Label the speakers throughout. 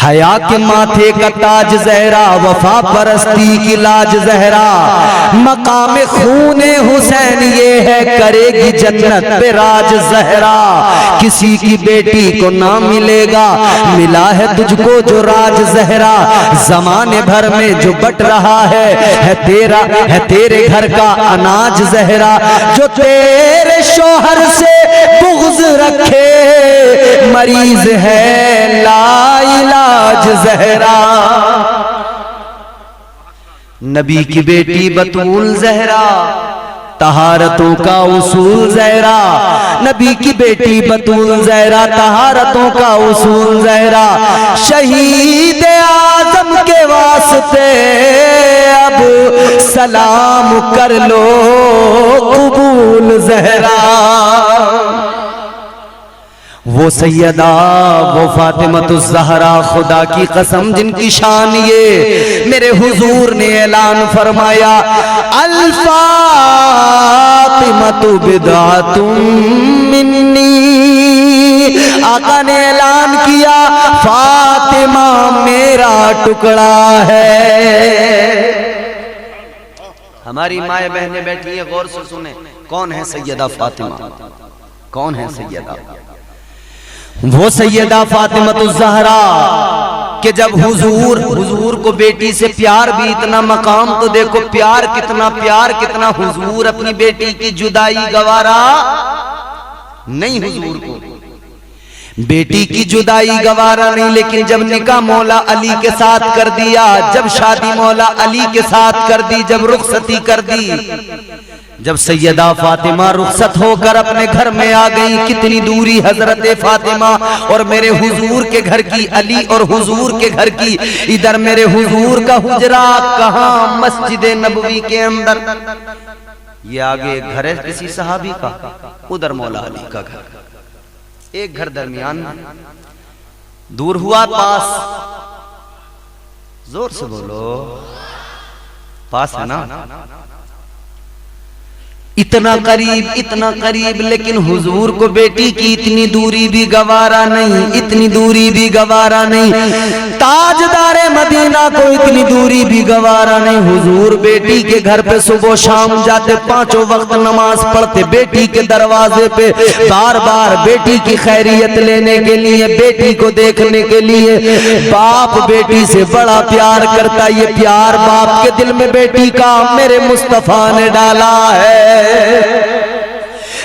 Speaker 1: हया के माथे का ताज जहरा, वफा परस्ती की लाज जहरा, मकाम खूने हुसैन ये है करेगी जन्नत पे राज जहरा। किसी की बेटी को ना मिलेगा, मिला है तुझको जो राज जहरा। जमाने भर में जो बट रहा है तेरा है तेरे घर का अनाज जहरा। जो तेरे शोहर से बुग़्ज़ रखे मरीज है लाइलाज जहरा। नबी की बेटी बतूल जहरा, तहारतों का उसूल जहरा। नबी की बेटी बतूल जहरा, तहारतों का उसूल जहरा। शहीद आज़म के वास्ते अब सलाम कर लो कबूल जहरा। वो सैयदा वो फातिमतुज़ ज़हरा, खुदा की कसम जिनकी शान ये मेरे हुजूर ने ऐलान फरमाया, अल फातिमतु बिदअतुम मिन्नी। आका ने ऐलान किया फातिमा मेरा टुकड़ा है। हमारी माए बहनें बैठी हैं, गौर से सुने, कौन है सैयदा फातिमा? कौन है सैयदा? वो सैयदा फातिमतुज़ ज़हरा कि जब हुजूर को बेटी से प्यार भी इतना, मकाम तो देखो प्यार कितना हुजूर अपनी बेटी की जुदाई गवारा नहीं। हुजूर को बेटी की जुदाई गवारा नहीं, लेकिन जब निकाह मौला अली के साथ कर दिया, जब शादी मौला अली के साथ कर दी, जब रुखसती कर दी, जब सैयदा फातिमा रुखसत होकर अपने घर में आ गई, कितनी दूरी हजरत फातिमा और मेरे हुजूर के घर की, अली और हुजूर के घर की। इधर मेरे हुजूर का हुजरा कहाँ? मस्जिद नबवी के अंदर। ये आगे घर है किसी सहाबी का, उधर मौला अली का घर, एक घर दरमियान में। दूर हुआ पास, जोर से बोलो, पास है ना? इतना करीब, लेकिन हुजूर को बेटी की इतनी दूरी भी गवारा नहीं, इतनी दूरी भी गवारा नहीं। ताजदारे मदीना को इतनी दूरी भी गवारा नहीं। हुजूर बेटी के घर पे सुबह शाम जाते, पांचों वक्त नमाज पढ़ते, बेटी के दरवाजे पे बार बार बेटी की खैरियत लेने के लिए, बेटी को देखने के लिए। बाप बेटी से बड़ा प्यार करता, ये प्यार बाप के दिल में बेटी का मेरे मुस्तफा ने डाला है।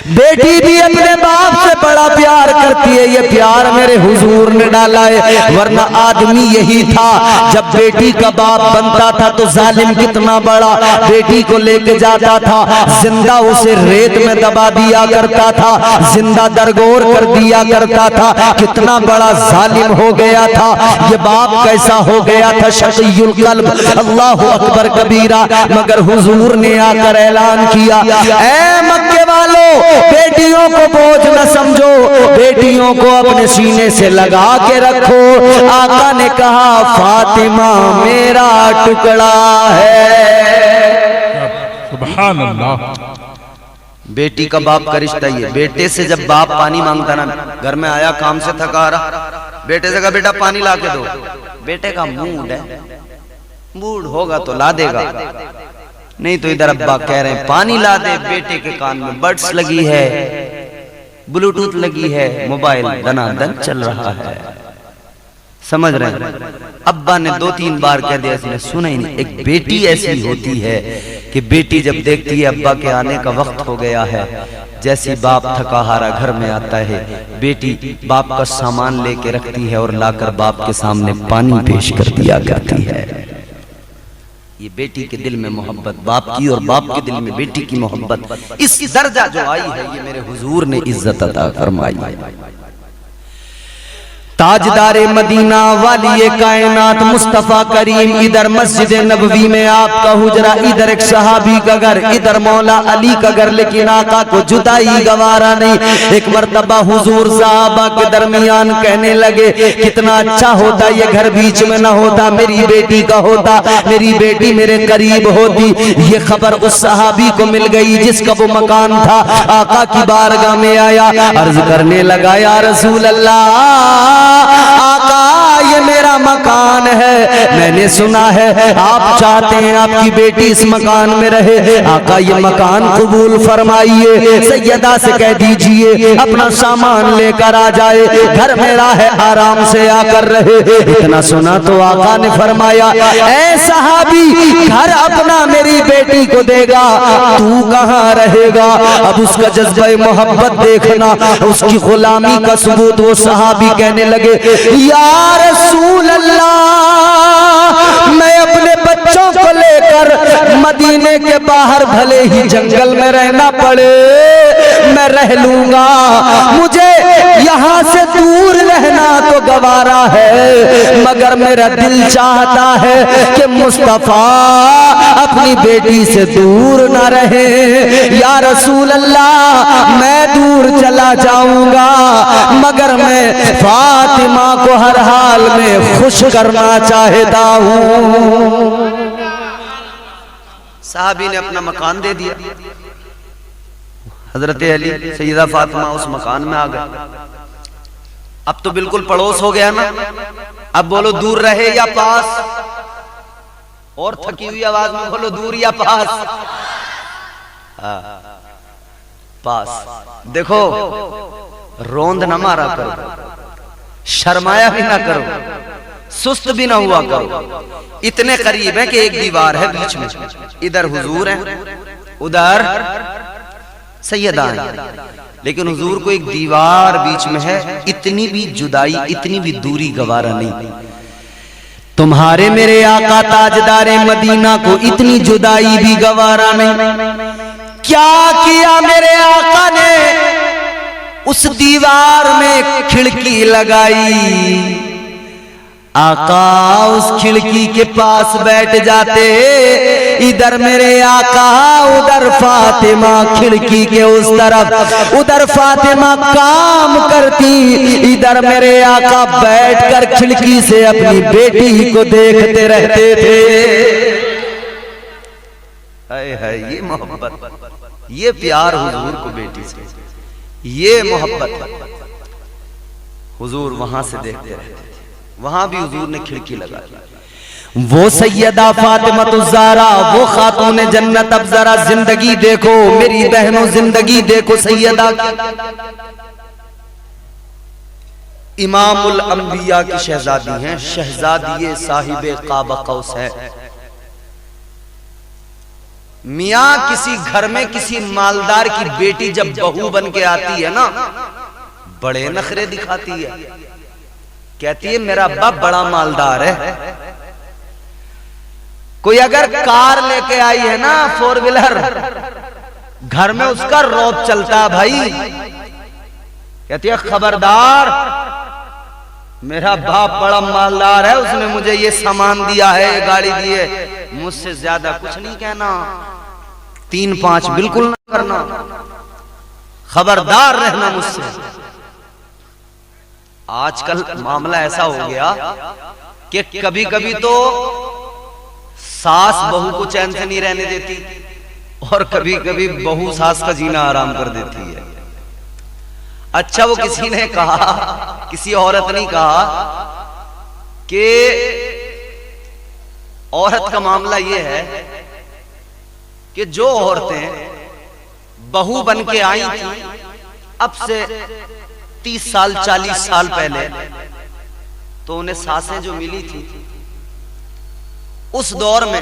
Speaker 1: बेटी भी अपने बाप से बड़ा प्यार करती है, ये प्यार मेरे हुजूर ने डाला है। वरना आदमी यही था, जब बेटी का बाप बनता था तो जालिम कितना बड़ा, बेटी को लेके जाता था, जिंदा उसे रेत में दबा दिया करता था, जिंदा दरगोर कर दिया करता था। कितना बड़ा जालिम हो गया था ये बाप, कैसा हो गया था शक़ीयुल क़ल्ब। अल्लाहु अकबर कबीरा। मगर हुजूर ने आकर ऐलान किया, ऐ मक्के वालों, बेटियों को बोझ न समझो, बेटियों को अपने सीने से लगा के रखो। आका ने कहा फातिमा मेरा टुकड़ा है।
Speaker 2: सुभान अल्लाह।
Speaker 1: बेटी का बाप का रिश्ता ये। बेटे से जब बाप पानी मांगता ना, घर में आया काम से थका रहा, बेटे से कहा बेटा पानी ला के दो, बेटे का मूड है, मूड होगा तो ला देगा, नहीं तो इधर अब्बा कह रहे हैं पानी ला दे। बेटे के कान में बड्स लगी है, ब्लूटूथ लगी है, मोबाइल दनादन चल रहा है, समझ रहे हैं? अब्बा ने 2-3 बार कह दिया, इसने सुना ही नहीं। एक बेटी ऐसी होती है कि बेटी जब देखती है अब्बा के आने का वक्त हो गया है, जैसी बाप थका हारा घर में आता है, बेटी बाप का सामान लेके रखती है और लाकर बाप के सामने पानी पेश कर दिया करती है। ये बेटी के दिल में मोहब्बत बाप की, और बाप के दिल में बेटी की मोहब्बत, इस दर्जा जो आई है ये मेरे हुजूर ने इज्जत अता फरमाई है। ताजदारे मदीना वाली कायनात मुस्तफा करीम, इधर मस्जिद नबवी में आपका हुजरा, इधर एक सहाबी का घर, इधर मौला अली का घर, लेकिन आका को जुदाई गवारा नहीं। एक मर्तबा हुजूर सहाबा के दरमियान कहने लगे, कितना अच्छा होता ये घर बीच में न होता, मेरी बेटी का होता, मेरी बेटी मेरे करीब होती। ये खबर उस सहाबी को मिल गई जिसका वो मकान था। आका की बारगाह में आया, अर्ज करने लगा, या रसूल अल्लाह, आका ये मेरा मकान है, मैंने सुना है आप चाहते हैं आपकी बेटी इस मकान में रहे, आका ये मकान कबूल फरमाइए। सैयदा से कह दीजिए अपना सामान लेकर आ जाए, घर मेरा है, आराम से आकर रहे। इतना सुना तो आका ने फरमाया, ऐ सहाबी, घर अपना मेरी बेटी को देगा, तू कहाँ रहेगा? अब उसका जज्बा मोहब्बत देखना, उसकी गुलामी का सबूत। वो सहाबी कहने लगे, या रसूल अल्लाह, मैं अपने बच्चों को लेकर मदीने के बाहर भले ही जंगल में रहना पड़े मैं रह लूंगा, मुझे यहाँ से दूर रहना तो गवारा है, मगर मेरा दिल चाहता है कि मुस्तफा अपनी बेटी से दूर न रहे। या रसूल अल्लाह, मैं दूर चला जाऊंगा मगर मैं फातिमा को हर हाल में खुश करना चाहता हूँ। साहबी ने अपना मकान दे दिया। हजरत अली सैयदा फातिमा उस मकान में आ गए। अब तो बिल्कुल पड़ोस हो गया ना। अब बोलो दूर रहे या पास? और थकी हुई आवाज में बोलो दूर या पास? पास। देखो, रोंद ना मारा करो, शर्माया भी ना करो, सुस्त भी ना हुआ करो। इतने करीब है कि एक दीवार है बीच में, इधर हुजूर है, उधर सैयदा है, लेकिन हुजूर को एक दीवार बीच में है। इतनी भी जुदाई, इतनी भी दूरी गवारा नहीं। तुम्हारे मेरे आका ताजदारे मदीना को इतनी जुदाई भी गवारा नहीं। क्या किया मेरे आका ने? उस दीवार में खिड़की लगाई। आका उस खिड़की के पास बैठ जाते, इधर मेरे आका, उधर फातिमा, खिड़की के उस तरफ, उधर फातिमा काम करती, इधर मेरे आका बैठकर खिड़की से अपनी बेटी को देखते रहते थे। है ये मोहब्बत, ये प्यार हुजूर को बेटी से, ये मोहब्बत हुजूर वहां से देखते रहते थे। वहां भी हुजूर ने खिड़की लगा दी। वो सैयदा फातिमा-तुज़-ज़हरा, वो खातून जन्नत। अब जरा जिंदगी देखो मेरी बहनों, जिंदगी देखो सैयदा। इमामुल अंबिया की शहजादी हैं, शहजादी साहिबे काबा कौस है। मियाँ किसी घर में किसी मालदार की बेटी जब बहू बन के आती है ना, बड़े नखरे दिखाती है, कहती है मेरा बाप बड़ा मालदार है। कोई अगर कार लेके आई है ना, 4 व्हीलर, घर में उसका रौब चलता है भाई। कहती है खबरदार, मेरा बाप बड़ा मालदार है, उसने मुझे ये सामान दिया है, ये गाड़ी दी है, मुझसे ज्यादा कुछ नहीं कहना, 3-5 बिल्कुल ना करना, खबरदार रहना मुझसे। आजकल मामला ऐसा हो गया कि कभी कभी तो सास बहू को चैन से नहीं रहने देती, और कभी कभी बहू सास का जीना आराम कर देती है। अच्छा, वो किसी ने कहा, किसी औरत ने कहा कि औरत का मामला यह है कि जो औरतें बहू बन के आई थी अब से 30 साल 40 साल पहले, तो उन्हें सासें जो मिली थी उस दौर में,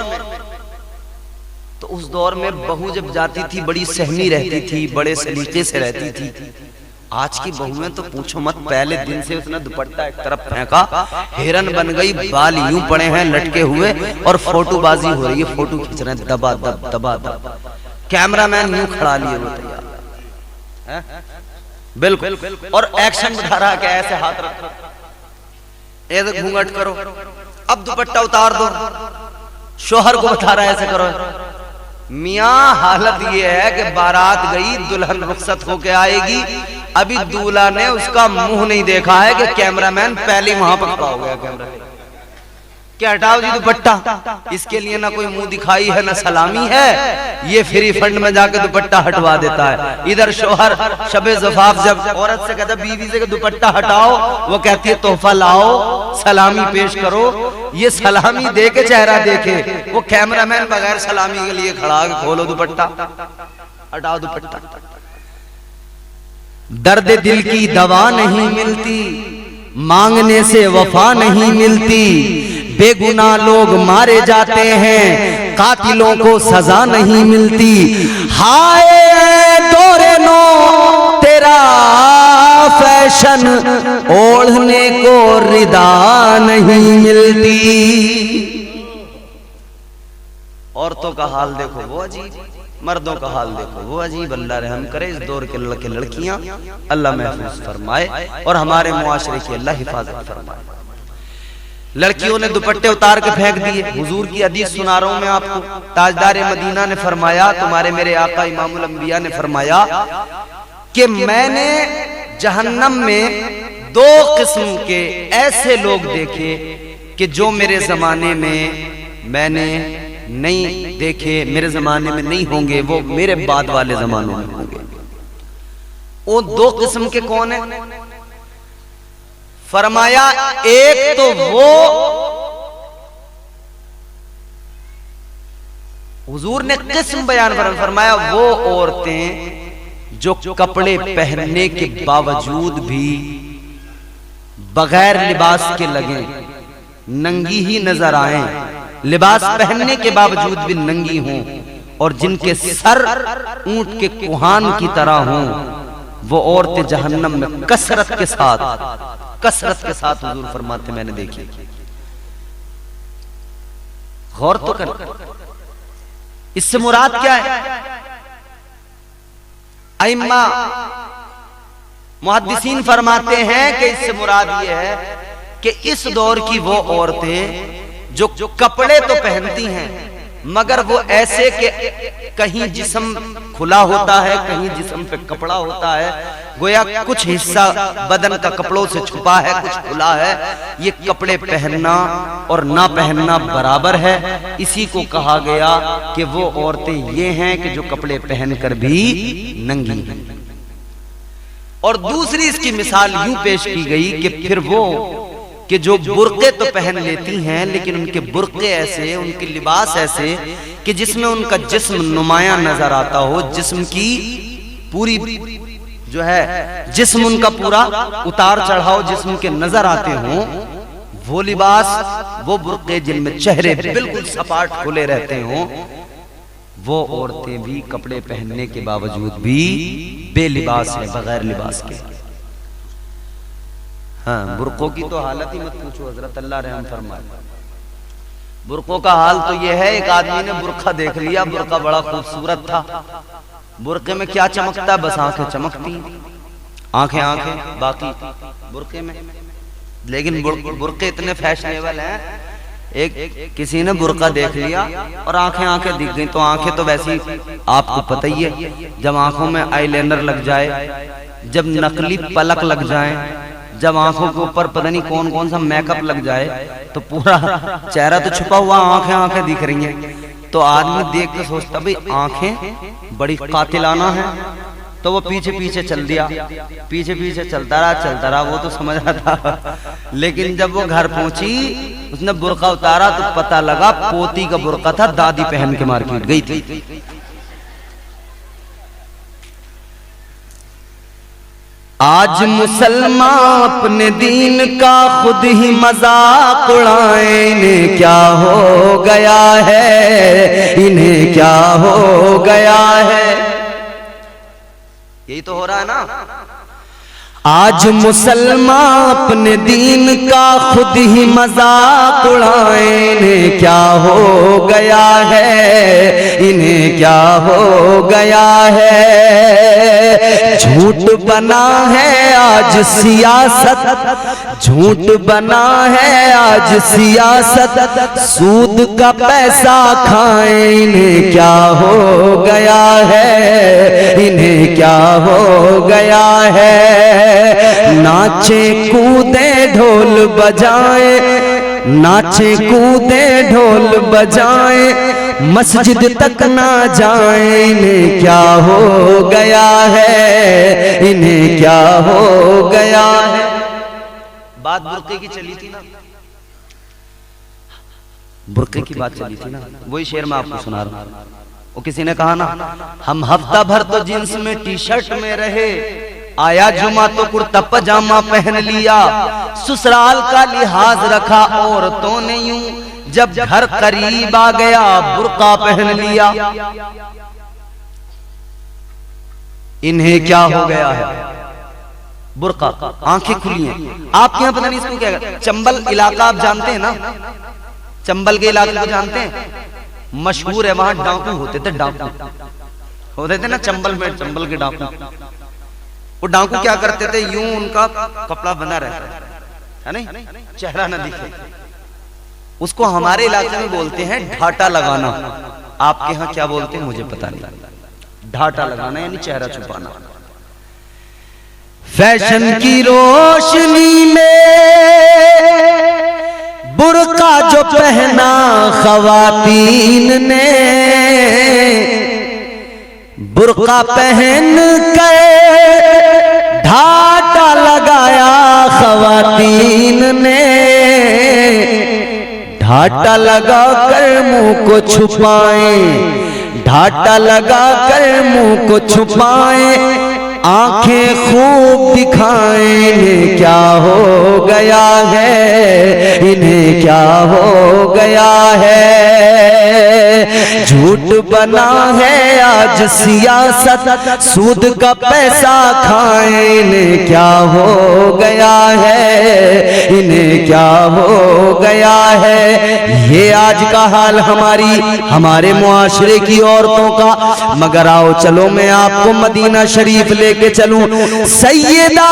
Speaker 1: तो उस दौर में बहू जब जाती थी बड़ी सहमी रहती थी, बड़े सलीके से रहती थी। आज की बहुएं तो पूछो मत, पहले दिन से उसने दुपट्टा एक तरफ फेंका, हिरन बन गई, बाल यूं पड़े हैं लटके हुए, और फोटोबाजी हो रही है, फोटो खींच रहे हैं दबा दब दबा दब, कैमरामैन यूं खड़ा लिए हुए तैयार, बिल्कुल, और एक्शन बढ़ा रहा है, ऐसे हाथ रखो, ऐसे घूंघट करो, अब दुपट्टा उतार दो, शोहर को बता रहा है ऐसे करो। मियाँ हालत ये है कि बारात गई, दुल्हन रुखसत होके आएगी, अभी दूल्हा ने उसका मुंह नहीं देखा है कि कैमरामैन पहले वहां पर खड़ा हो गया कैमरा। कि हटाओ जी दुपट्टा, इसके लिए ना कोई मुंह दिखाई है ना सलामी है, ये फ्री फंड में जाके दुपट्टा हटवा देता है। इधर शोहर शबे ज़फ़ाफ़ जब औरत से कहता बीवी से दुपट्टा हटाओ, वो कहती है तोहफा लाओ, सलामी पेश करो। ये सलामी दे के चेहरा देखे, वो कैमरामैन बगैर सलामी के लिए खड़ा है, खोलो दुपट्टा, हटाओ दुपट्टा। दर्द दिल की दवा नहीं मिलती, मांगने से वफा नहीं मिलती, बेगुनाह लोग मारे जाते हैं, कातिलों को सजा नहीं मिलती। हाय दौरे नो तेरा फैशन, ओढ़ने को रिदा नहीं मिलती। औरतों का हाल देखो वो अजीब, मर्दों का हाल देखो वो अजीब। अल्लाह रहम करे इस दौर के लड़के लड़कियां अल्लाह महफूज फरमाए और हमारे मुआशरे की अल्लाह हिफाजत फरमाए। लड़कियों ने दुपट्टे उतार के फेंक दिए। हुजूर की हदीस सुना रहा हूं मैं आपको। ताजदार मदीना ने फरमाया, तुम्हारे मेरे आका इमामुल अंबिया ने फरमाया कि मैंने जहन्नम में 2 किस्म के ऐसे लोग देखे कि जो मेरे जमाने में मैंने नहीं देखे, मेरे जमाने में नहीं होंगे, वो मेरे बाद वाले जमानों में होंगे। वो 2 किस्म के कौन है? फरमाया एक तो वो, हुजूर ने किस्म बयान फरमाया, वो औरतें जो कपड़े पहनने के बावजूद भी बगैर लिबास के लगे, नंगी ही नजर आए, लिबास पहनने के बावजूद भी नंगी हों, और जिनके सर ऊंट के कुहान की तरह हों, वो औरतें जहन्नम में कसरत के साथ हुजूर फरमाते मैंने देखी। गौर तो कर, इससे मुराद क्या है? अइम्मा मुहद्दिसीन फरमाते हैं कि इससे मुराद ये है कि इस दौर की वो औरतें जो कपड़े तो पहनती हैं मगर वो ऐसे कि कहीं जिस्म खुला होता है, कहीं जिस्म पे कपड़ा होता है, गोया कुछ हिस्सा बदन का कपड़ों से छुपा है, कुछ खुला है। ये कपड़े पहनना और ना पहनना बराबर है। इसी को कहा गया कि वो औरतें ये हैं कि जो कपड़े पहनकर भी नंगी हैं। और दूसरी इसकी मिसाल यूं पेश की गई कि फिर वो कि जो बुर्के तो पहन लेती हैं लेकिन उनके बुर्के ऐसे, उनके लिबास ऐसे कि जिसमें उनका जिस्म नुमाया नजर आता हो, जिस्म की पूरी जो है जिस्म उनका पूरा उतार चढ़ाव जिस्म के नजर आते हों, वो लिबास, वो बुर्के जिनमें चेहरे बिल्कुल सपाट खुले रहते हों, वो औरतें भी कपड़े पहनने के बावजूद भी बेलिबास है, बगैर लिबास के। हाँ, बुर्कों की तो हालत ही मत पूछो हजरत, अल्लाह रहम फरमाए। बुर्कों का हाल तो यह है, एक आदमी ने बुर्का देख लिया, बुर्का बड़ा खूबसूरत था, बुर्के में क्या चमकता है? बस आंखें चमकती, आंखें बाकी बुर्के में। लेकिन बुर्के इतने फैशनेबल हैं, एक किसी ने बुर्का देख लिया और आंखें दिख गई, तो आंखें तो वैसी आपको पता ही है, जब आंखों में आईलाइनर लग जाए, जब नकली पलक लग जाए, जब आंखों के ऊपर पता नहीं कौन कौन सा मेकअप लग जाए, तो पूरा चेहरा तो छुपा हुआ, आंखें दिख रही हैं, तो आदमी देख के सोचता भाई आंखें बड़ी कातिलाना है, तो वो पीछे चल दिया, पीछे चलता रहा, वो तो समझ रहा था। लेकिन जब वो घर पहुंची, उसने बुर्का उतारा तो पता लगा पोती का बुर्का था, दादी पहन के मार्केट गई थी। आज मुसलमान अपने दीन का खुद ही मजाक उड़ाए, इन्हें क्या हो गया है, इन्हें क्या हो गया है। यही तो हो रहा है ना। आज मुसलमान अपने दीन का खुद ही मजाक उड़ाए, इन्हें क्या हो गया है, इन्हें क्या हो गया है। झूठ बना है आज सियासत, झूठ बना है आज सियासत, सूद का पैसा खाए, इन्हें क्या हो गया है, इन्हें क्या हो गया है। नाचे कूदे ढोल बजाए, नाचे कूदे ढोल बजाए मस्जिद तक ना जाए, इन्हें क्या हो गया है, इन्हें क्या हो गया है। बात बुर्के की चली थी ना, बुर्के की बात चली थी ना, वही शेर मैं आपको सुना रहा हूं। वो किसी ने कहा ना, हम हफ्ता भर तो जींस में टी शर्ट में रहे, आया जुमा तो कुर्ता पजामा पहन लिया, ससुराल का लिहाज रखा औरतों ने यूं, जब घर करीब आ गया बुर्का पहन लिया। इन्हें क्या हो गया है, बुर्का, आंखें खुली हैं। आपके यहाँ पता नहीं इसको क्या कहते हैं, चंबल इलाका आप जानते हैं ना, चंबल के इलाके को जानते हैं, मशहूर है, वहां डाकू होते थे, डाकू होते थे ना चंबल में, चंबल के डाकू। वो डाकू क्या करते थे, यूं उनका कपड़ा बना रहता है नहीं, चेहरा न दिखे, उसको हमारे इलाके में बोलते हैं ढाटा लगाना। आपके यहाँ क्या बोलते हैं मुझे पता नहीं। ढाटा लगाना यानी चेहरा छुपाना। फैशन की रोशनी में बुर्का जो पहना ख़वातीन ने, बुर्का पहन कर ढाटा लगाया ख़वातीन ने, ढाटा लगा कर मुंह को छुपाए, ढाटा लगा कर मुंह को छुपाए, आंखें खूब दिखाएं, इन्हें क्या हो गया है, इन्हें क्या हो गया है। झूठ बना है आज सियासत, सूद का पैसा खाएं, इन्हें क्या हो गया है, इन्हें क्या हो गया है। ये आज का हाल हमारे मुआशरे की औरतों का। मगर आओ चलो मैं आपको मदीना शरीफ लेके चलूं, सैयदा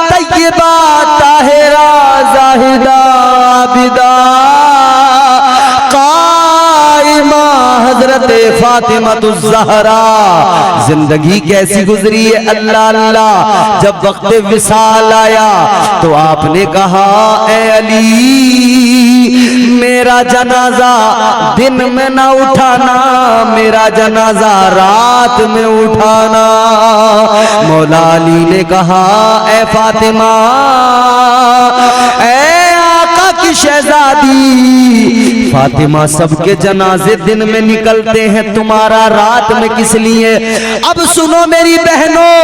Speaker 1: तैयबा ताहिरा जाहिदा आबिदा काइमा हजरत फातिमा ज़हरा जिंदगी कैसी गुजरी है अल्लाह अल्लाह। जब वक्त विसाल आया तो आपने कहा, ए अली मेरा जनाजा दिन में ना उठाना, मेरा जनाजा रात में उठाना। मौला अली ने कहा, ए फातिमा, ए आका की शहजादी, फातिमा सबके जनाजे दिन में निकलते हैं, तुम्हारा रात में किस लिए। अब सुनो मेरी बहनों,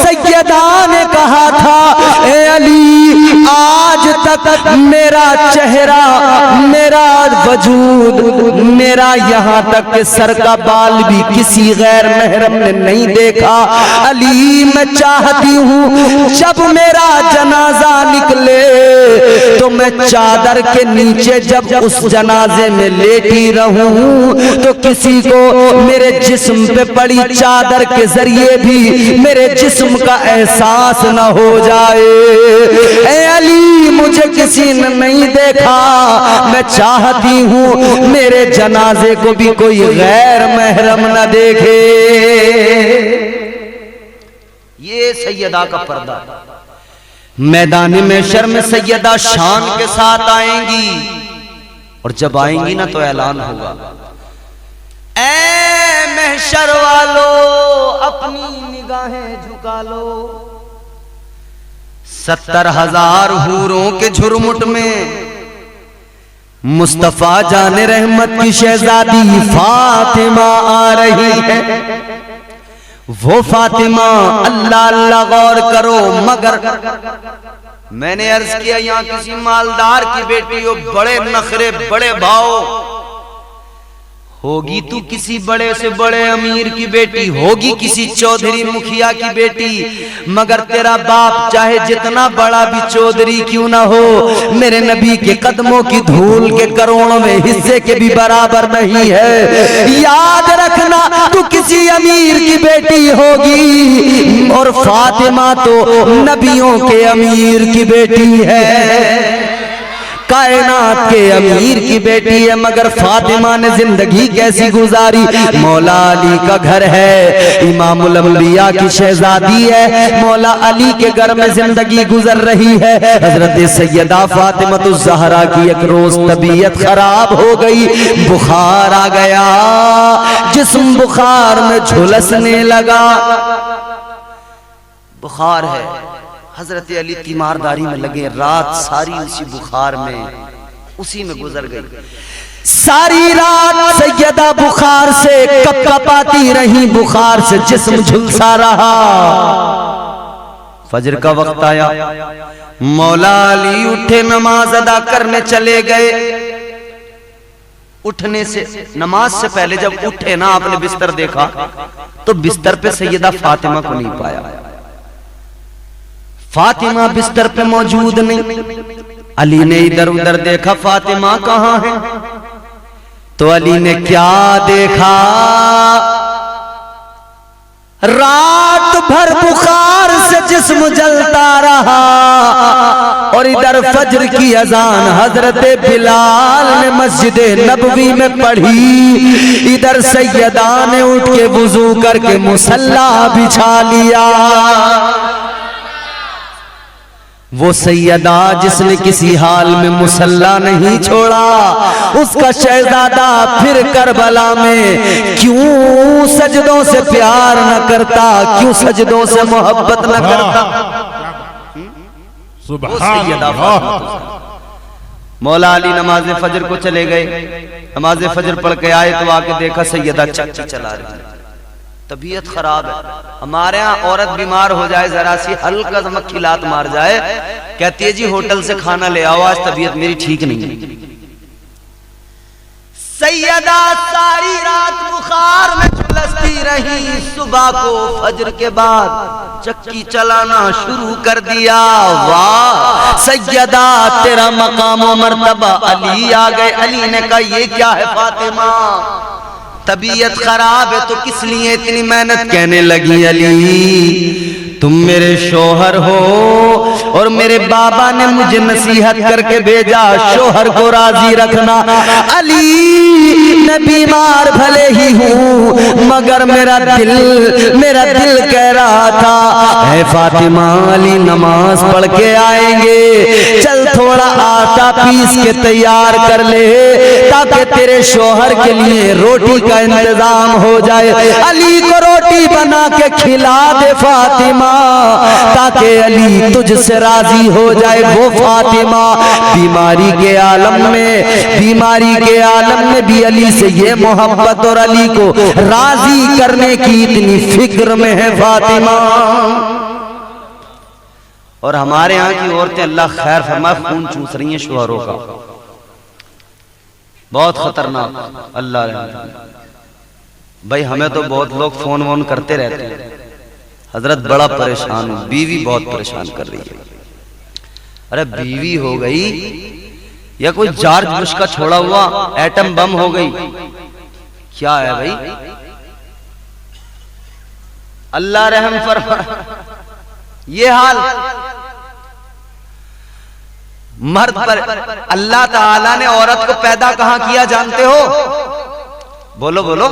Speaker 1: सैयदा ने कहा था, ए अली आज तक मेरा चेहरा, मेरा वजूद, मेरा यहाँ तक के सर का बाल भी किसी गैर महरम ने नहीं देखा। अली मैं चाहती हूँ जब मेरा जनाजा निकले तो मैं चादर के नीचे जब उस जनाजे में लेटी रहूं, तो किसी को मेरे जिस्म पे पड़ी चादर के जरिए भी मेरे जिस्म का एहसास न हो जाए। ए अली मुझे किसी ने नहीं देखा, मैं चाहती हूँ मेरे जनाजे को भी कोई गैर महरम न देखे। ये सैयदा का पर्दा। मैदान में शर्म सैयदा शान के साथ आएंगी, और जब आएंगी ना तो ऐलान होगा, ऐ महशर वालों अपनी निगाहें झुका लो। 70,000 हूरों के झुरमुट में मुस्तफा जाने रहमत की शहजादी फातिमा आ रही है। वो फातिमा, अल्लाह अल्लाह गौर करो, मगर मैंने अर्ज किया यहाँ किसी मालदार की बेटी हो, बड़े नखरे बड़े भाव, होगी तू किसी बड़े से बड़े अमीर की बेटी, होगी किसी चौधरी मुखिया की बेटी, मगर तेरा बाप चाहे जितना बड़ा भी चौधरी क्यों ना हो, मेरे नबी के कदमों की धूल के करोड़ों में हिस्से के भी बराबर नहीं है। याद रखना तू किसी अमीर की बेटी होगी, और फातिमा तो नबियों के अमीर की बेटी है। कायनात के अमीर की बेटी है, मगर फातिमा ने जिंदगी कैसी गुजारी। मौला अली का घर है, इमामुल अंबिया की शहजादी है, मौला अली के घर में जिंदगी गुजर रही है। हजरत सैयदा फातिमा ज़हरा की एक रोज तबीयत खराब हो गई, बुखार आ गया, जिस्म बुखार में झुलसने लगा। बुखार है, हजरत अली तीमारदारी में लगे, रात सारी उसी बुखार में, उसी में गुजर गई। सारी रात सैयदा बुखार से कपकपाती रही, बुखार से जिस्म झुलसा रहा। फजर का वक्त आया, मौला अली उठे, नमाज अदा करने चले गए। उठने से, नमाज से पहले जब उठे ना, आपने बिस्तर देखा तो बिस्तर पे सैयदा फातिमा को नहीं पाया। फातिमा बिस्तर पे मौजूद नहीं। अली ने इधर उधर देखा, फातिमा कहां है? तो अली ने क्या देखा? रात भर बुखार से जिस्म जलता रहा और इधर फजर की अजान हजरत बिलाल ने मस्जिद नबवी में पढ़ी, इधर सैयदा ने उठ के वुजू करके मुसल्ला बिछा लिया। वो सैयदा जिसने किसी हाल में मुसल्ला नहीं छोड़ा, उसका शहजादा फिर करबला में क्यों सजदों से प्यार न करता, क्यों सजदों से मोहब्बत न करता?
Speaker 2: सुभान अल्लाह।
Speaker 1: मौला अली नमाज फजर को चले गए, नमाज फजर पढ़ के आए तो आके देखा सैयदा चक्की चला रही है, तबीयत खराब है। हमारे यहाँ औरत बीमार हो जाए, जरा सी हल्का सा मक्खी लात मार जाए, कहती है जी होटल से खाना ले आओ, आज तबीयत मेरी ठीक नहीं है। सैयदा सारी रात बुखार में झुलसती रही, सुबह को फजर के बाद चक्की चलाना शुरू कर दिया। वाह सैयदा, तेरा मकाम व मर्तबा। अली आ गए, अली ने कहा ये क्या है फातिमा, तबीयत खराब है तो किस लिए इतनी मेहनत? कहने लगी अली तुम मेरे शोहर हो और मेरे बाबा ने मुझे नसीहत करके भेजा, शोहर को राजी रखना। अली मैं बीमार भले ही हूँ मगर मेरा दिल कह रहा था है फातिमा, अली नमाज पढ़ के आएंगे, चल थोड़ा आटा पीस के तैयार कर ले ताकि तेरे शोहर के लिए रोटी का इंतजाम हो जाए। अली को रोटी बना के खिला दे फातिमा, ताकि अली तुझसे राजी हो जाए। वो फातिमा बीमारी के आलम में भी अली से ये मोहब्बत और अली को राजी करने की इतनी फिक्र में है फातिमा। और हमारे यहाँ की औरतें अल्लाह खैर फरमाए खून चूस रही हैं शोहरों का, बहुत खतरनाक। अल्लाह भाई, हमें तो बहुत लोग फोन वोन करते रहते हैं, हजरत बड़ा परेशान हूं, बीवी बहुत परेशान कर रही है। अरे बीवी हो गई या कोई जॉर्ज बुश का छोड़ा हुआ एटम बम हो गई, क्या है भाई? अल्लाह रहम फरमा। ये हाल मर्द पर अल्लाह ताला ने औरत को पैदा कहां किया जानते हो? बोलो बोलो।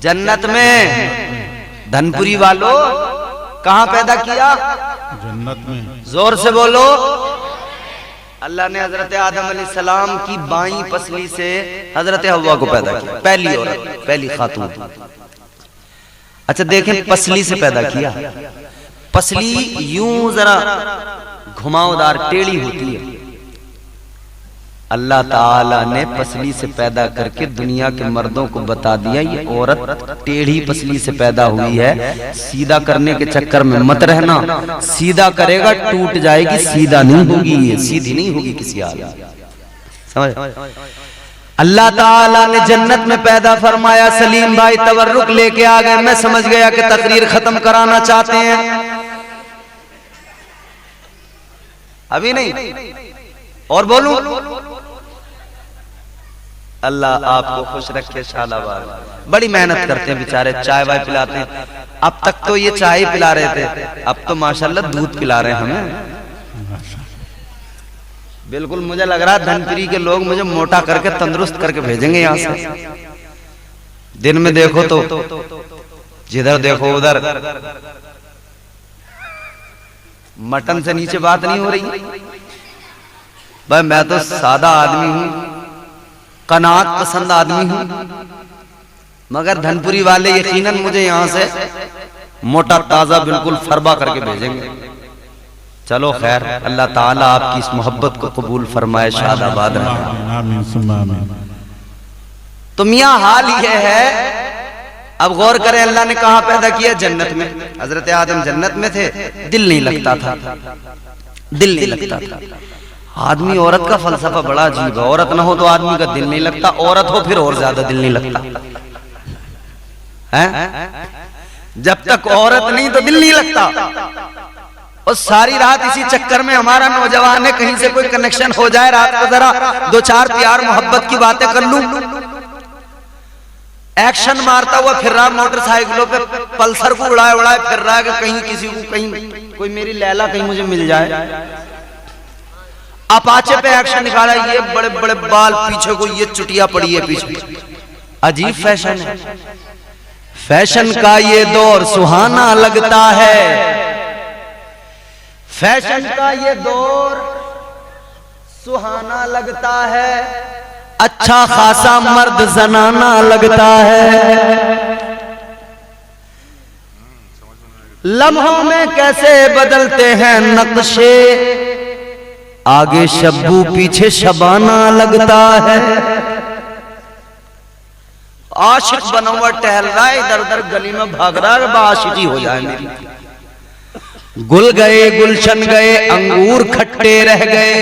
Speaker 1: जन्नत में। धनपुरी वालों कहां पैदा किया?
Speaker 2: जन्नत में।
Speaker 1: जोर से बोलो। अल्लाह ने हजरत आदम अलैहिस्सलाम की बाईं पसली से हजरत हव्वा को पैदा किया, पहली औरत, पहली खातून। अच्छा देखें, पसली से पैदा किया। पसली यूं जरा घुमावदार टेढ़ी होती है। अल्लाह ताला ने पसली से पैदा करके दुनिया के मर्दों को बता दिया ये औरत टेढ़ी पसली से पैदा हुई है, सीधा करने के चक्कर में मत रहना, सीधा करेगा टूट जाएगी, सीधा नहीं होगी, ये सीधी नहीं होगी किसी हाल में। समझ? अल्लाह ताला ने जन्नत में पैदा फरमाया। सलीम भाई तवर्रुक लेके आ गए, मैं समझ गया कि तकरीर खत्म कराना चाहते हैं, अभी नहीं और बोलूं? अल्लाह आपको खुश रखे शालाबाद। बड़ी मेहनत करते हैं बेचारे, चाय वाय पिलाते हैं। अब तक तो ये चाय पिला रहे थे, अब तो माशाल्लाह दूध पिला रहे हैं हमें। बिल्कुल मुझे लग रहा है धनपुरी के लोग मुझे मोटा करके तंदुरुस्त करके भेजेंगे यहाँ से। दिन में देखो तो जिधर देखो उधर मटन से नीचे बात नहीं हो रही। भाई मैं तो सादा आदमी हूं, कनात पसंद आदमी हूं, मगर धनपुरी वाले यकीनन मुझे यहां से मोटा ताजा बिल्कुल फरबा करके भेजेंगे। चलो खैर, अल्लाह ताला आपकी इस मोहब्बत को कबूल फरमाए, शादाबाद रहे।
Speaker 2: आमीन सुम्मा आमीन।
Speaker 1: तो मियां हाल ये है, अब गौर करें, अल्लाह ने कहां पैदा किया? जन्नत में। हजरत आदम जन्नत में थे, दिल नहीं लगता था, दिल नहीं लगता था। आदमी औरत का फलसफा बड़ा अजीब है, औरत ना हो तो आदमी का दिल नहीं लगता, औरत हो फिर और ज्यादा दिल नहीं लगता है। जब तक औरत नहीं तो दिल नहीं लगता। और सारी रात इसी चक्कर में हमारा नौजवान है, कहीं से कोई कनेक्शन हो जाए, रात को जरा दो चार प्यार मोहब्बत की बातें कर लूं, एक्शन मारता हुआ फिर रहा मोटरसाइकिलों पे, पल्सर को उड़ाए उड़ाए फिर रहा है कि कहीं किसी को, कहीं कोई मेरी लैला कहीं मुझे मिल जाए। अपाचे पे एक्शन निकाला, ये बड़े बड़े बाल, पीछे को ये चुटिया पड़ी है पीछे। अजीब फैशन है। फैशन का ये दौर सुहाना लगता है, फैशन का ये दौर सुहाना लगता है, अच्छा खासा मर्द जनाना लगता है। लम्हों में कैसे बदलते हैं नक्शे, आगे शब्बू पीछे शबाना लगता है। आशिक बना हुआ टहल रहा है, इधर उधर गली में भाग रहा है, आशिकी हो जाए मेरी। गुल गए गुलशन गए, अंगूर खट्टे रह गए,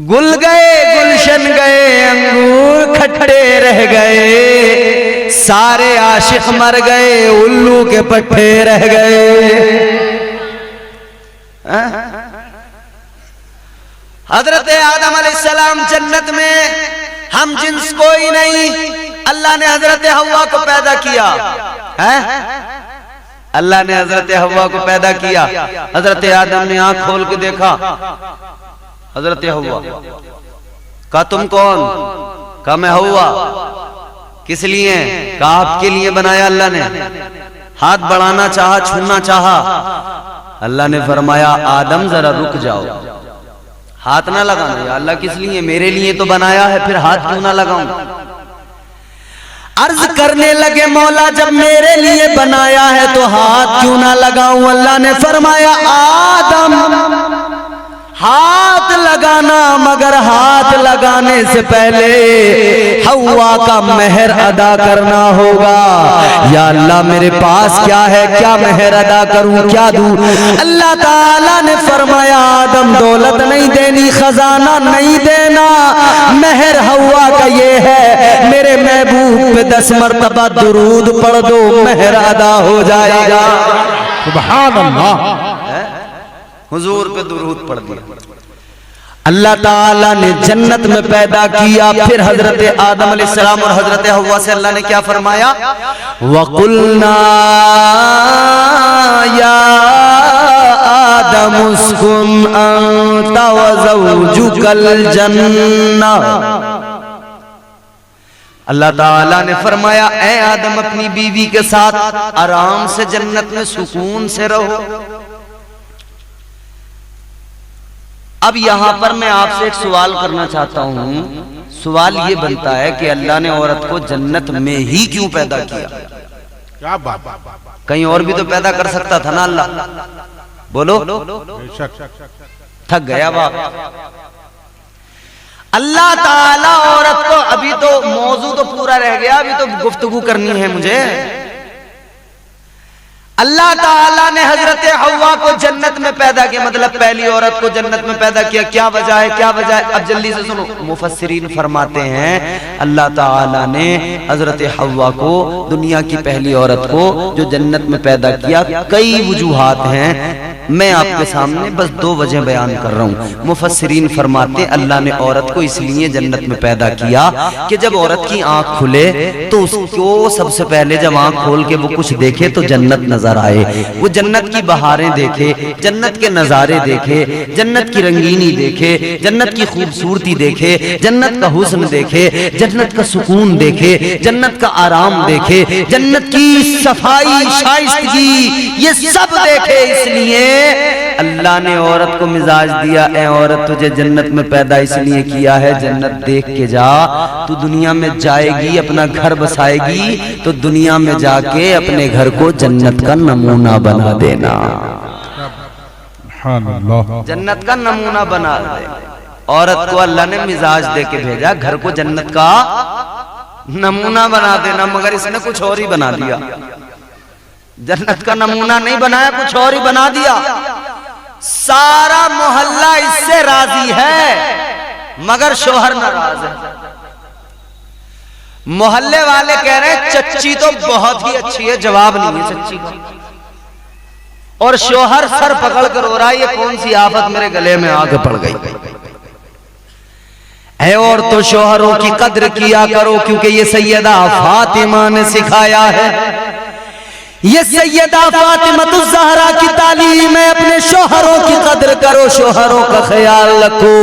Speaker 1: गुल गए गुलशन गए, अंगूर खट्टे रह गए, सारे आशिक मर गए, उल्लू के पट्टे रह गए। हजरत आदम अलैहिस्सलाम जन्नत में, हम जिन्स कोई नहीं, अल्लाह ने हजरत हव्वा को पैदा किया है। अल्लाह ने हजरत हव्वा को पैदा किया। हजरत आदम ने आंख खोल के देखा, हजरत हव्वा कहा तुम कौन? कहा मैं हव्वा। किस लिए? कहा आपके लिए बनाया अल्लाह ने। हाथ बढ़ाना चाहा, छूना चाहा, अल्लाह ने फरमाया आदम जरा रुक जाओ, हाथ ना लगाना। अल्लाह किस लिए? मेरे लिए तो बनाया है, फिर हाथ क्यों ना लगाऊं? अर्ज करने लगे मौला जब मेरे लिए बनाया है तो हाथ क्यों ना लगाऊं? अल्लाह ने फरमाया आदम हाथ लगाना, मगर हाथ लगाने से पहले हव्वा का मेहर अदा करना होगा। या अल्लाह मेरे पास क्या है, क्या मेहर अदा करूं, क्या दूं? अल्लाह ताला ने फरमाया आदम दौलत नहीं देनी, खजाना नहीं देना, मेहर हव्वा का ये है मेरे महबूब पे 10 मरतबा दुरूद पढ़ दो, मेहर अदा हो जाएगा।
Speaker 2: सुभान अल्लाह।
Speaker 1: हुजूर पे दुरूद पढ़ दिया। अल्लाह ताला ने जन्नत में पैदा किया, फिर हजरत आदम अलैहिस्सलाम और हजरत हव्वा से अल्लाह ने क्या फरमाया? वकुलना या आदम उस्कुन अंता व ज़ौजुकल जन्नह। अल्लाह ताला ने फरमाया ऐ आदम अपनी बीवी के साथ आराम से जन्नत में सुकून से रहो। अब यहां पर मैं आपसे एक सवाल करना चाहता हूं। सवाल ये बनता है कि अल्लाह ने औरत को जन्नत में ही क्यों पैदा किया?
Speaker 2: क्या बात,
Speaker 1: कहीं और भी तो पैदा कर सकता था ना अल्लाह? बोलो, थक गया बाप। अल्लाह ताला औरत को, अभी तो मौजू तो पूरा रह गया, अभी तो गुफ्तगू करनी है मुझे। अल्लाह ताला ने हजरत हव्वा को जन्नत में पैदा किया, मतलब पहली औरत को जन्नत में पैदा किया। क्या वजह है, क्या वजह है? अब जल्दी से सुनो। मुफस्सिरीन फरमाते हैं अल्लाह ताला ने हजरत हव्वा को, दुनिया की पहली औरत को जो जन्नत में पैदा किया, कई वजूहात हैं, मैं आपके सामने बस 2 वजह बयान कर रहा हूँ। मुफस्सिरीन फरमाते अल्लाह ने औरत को इसलिए जन्नत में पैदा किया कि जब औरत की आंख खुले तो उसको सबसे पहले जब आंख खोल के वो कुछ देखे तो जन्नत नजर आए। वो जन्नत की बहारें देखे, जन्नत के नजारे देखे, जन्नत की रंगीनी देखे, जन्नत की खूबसूरती देखे, जन्नत का हुस्न देखे, जन्नत का सुकून देखे, जन्नत का आराम देखे, जन्नत की सफाई शाइस्तगी ये सब देखे। इसलिए अल्लाह ने औरत को मिजाज दिया, ए औरत तुझे जन्नत में पैदा इसलिए किया है, जन्नत देख के जा। तू दुनिया में जाएगी, अपना घर बसाएगी तो दुनिया में जाके अपने घर को जन्नत का नमूना बना देना, जन्नत का नमूना बना दे। औरत को अल्लाह ने मिजाज दे के भेजा, घर को जन्नत का नमूना बना देना, मगर इसने कुछ और ही बना दिया। जन्नत का नमूना नहीं बनाया, कुछ और ही बना दिया। सारा मोहल्ला इससे राजी है मगर शोहर नाराज है। मोहल्ले वाले कह रहे हैं चच्ची तो बहुत ही अच्छी है, जवाब नहीं है चच्ची का, और शोहर सर पकड़ कर रो रहा है, ये कौन सी आफत मेरे गले में आके पड़ गई है। और तो शोहरों की कद्र किया करो, क्योंकि ये सैयदा फातिमा ने सिखाया है। ये सैयदा फातिमतुज़ ज़हरा की तालीम है, अपने शोहरों की कद्र करो, शोहरों का ख्याल रखो,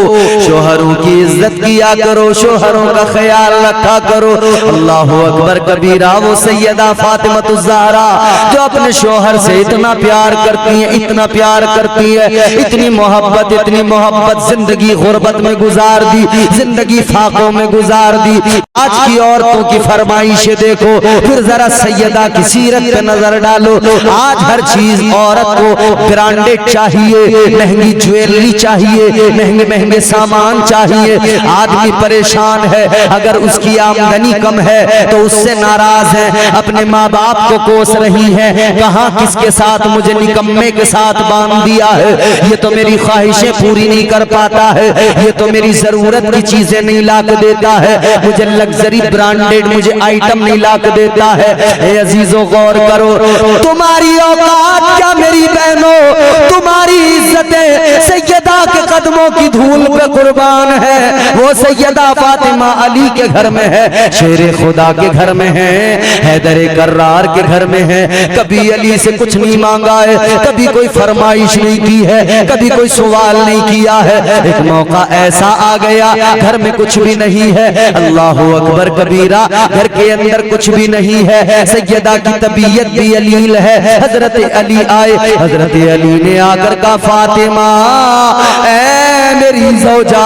Speaker 1: शोहरों की इज्जत किया करो, शोहरों का ख्याल रखा करो। अल्लाहु अकबर कबीरा। वो सैयदा फातिमतुज़ ज़हरा जो अपने शोहर से इतना प्यार करती है, इतना प्यार करती है, इतनी मोहब्बत, इतनी मोहब्बत, जिंदगी गुर्बत में गुजार दी, जिंदगी फाकों में गुजार दी। आज की औरतों की फरमाइशें देखो, फिर जरा सैयदा की सीरत पे नजर डालो। आज हर चीज औरत को ब्रांडेड चाहिए, महंगी ज्वेलरी चाहिए, महंगे महंगे सामान चाहिए। आदमी परेशान है, अगर उसकी आमदनी कम है तो उससे नाराज है, अपने माँ बाप को कोस रही है, कहाँ किसके साथ मुझे निकम्मे के साथ बांध दिया है, ये तो मेरी ख्वाहिशें पूरी नहीं कर पाता है, ये तो मेरी जरूरत की चीजें नहीं ला के देता है, मुझे लग्जरी ब्रांडेड मुझे आइटम नहीं ला के देता है। अजीजों गौर करो, तुम्हारी औकात क्या मेरी बहनों, तुम्हारी इज्जतें सैयदा के कदमों की धूल पे कुर्बान है। वो सैयदा फातिमा अली के घर में है, शेर खुदा के घर में है, हैदर कर्रार के घर में है। कभी अली से कुछ नहीं मांगा है, कभी कोई फरमाइश नहीं की है, कभी कोई सवाल नहीं किया है। एक मौका ऐसा आ गया, घर में कुछ भी नहीं है, अल्लाहु अकबर कबीरा, घर के अंदर कुछ भी नहीं है, सैयदा की तबीयत भी अलील है। हजरत अली आए, हजरत अली ने आकर कहा फातिमा ऐ मेरी ज़ौजा,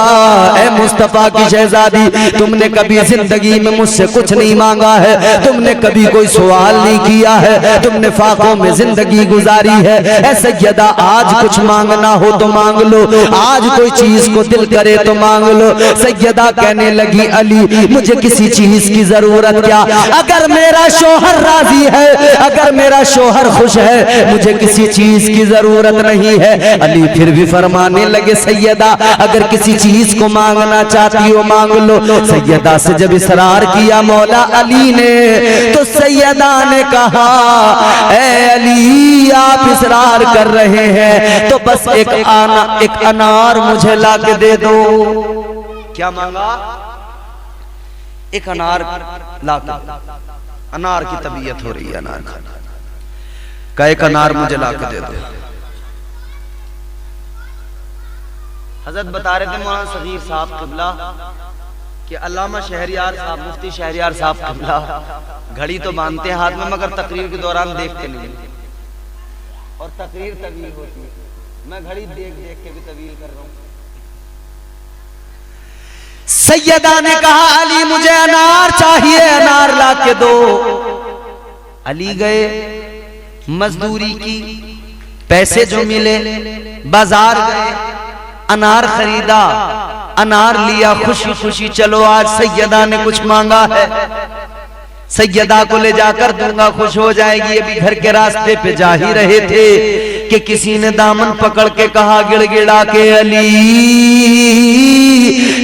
Speaker 1: ऐ मुस्तफा की शहजादी, तुमने कभी जिंदगी में मुझसे कुछ नहीं मांगा है, तुमने कभी कोई सवाल नहीं किया है, तुमने फाकों में जिंदगी गुजारी है। ऐ सैयदा आज कुछ मांगना हो तो मांग लो, आज कोई चीज को दिल करे तो मांग लो। सैयदा कहने लगी अली मुझे किसी चीज की जरूरत क्या, अगर मेरा शोहर राजी है, अगर मेरा शोहर खुश है, मुझे किसी चीज की जरूरत नहीं है। अली फिर भी फरमाने लगे सैयदा अगर किसी चीज को मांगना चाहती हो मांग लो। सैयदा से जब इसरार किया मौला अली ने तो सैयदा ने कहा ऐ अली आप इसरार कर रहे हैं तो बस एक अनार मुझे ला के दे दो। क्या मांगा? एक अनार ला के। अनार की तबीयत हो रही है, अनार खाना का, एक अनार मुझे ला के दे दो। हजरत बता रहे थे मौलाना सगीर साहब किबला कि अल्लामा शहरियार साहब, मुफ्ती शहरियार साहब किबला घड़ी तो बांधते हैं हाथ में मगर तकरीर के दौरान देखते नहीं, और तकरीर तवील होती है, मैं घड़ी देख देख के भी तवील कर रहा हूँ। सैयदा ने कहा अली मुझे अनार चाहिए, अनार ला के दो। अली गए, मजदूरी की, पैसे जो मिले, बाजार गए, अनार खरीदा, अनार लिया, खुशी खुशी चलो आज सैयदा ने कुछ मांगा है, सैयदा को ले जाकर दूंगा, खुश हो जाएगी। अभी घर के रास्ते पे जा ही रहे थे कि किसी ने दामन पकड़ के कहा गिड़गिड़ा के अली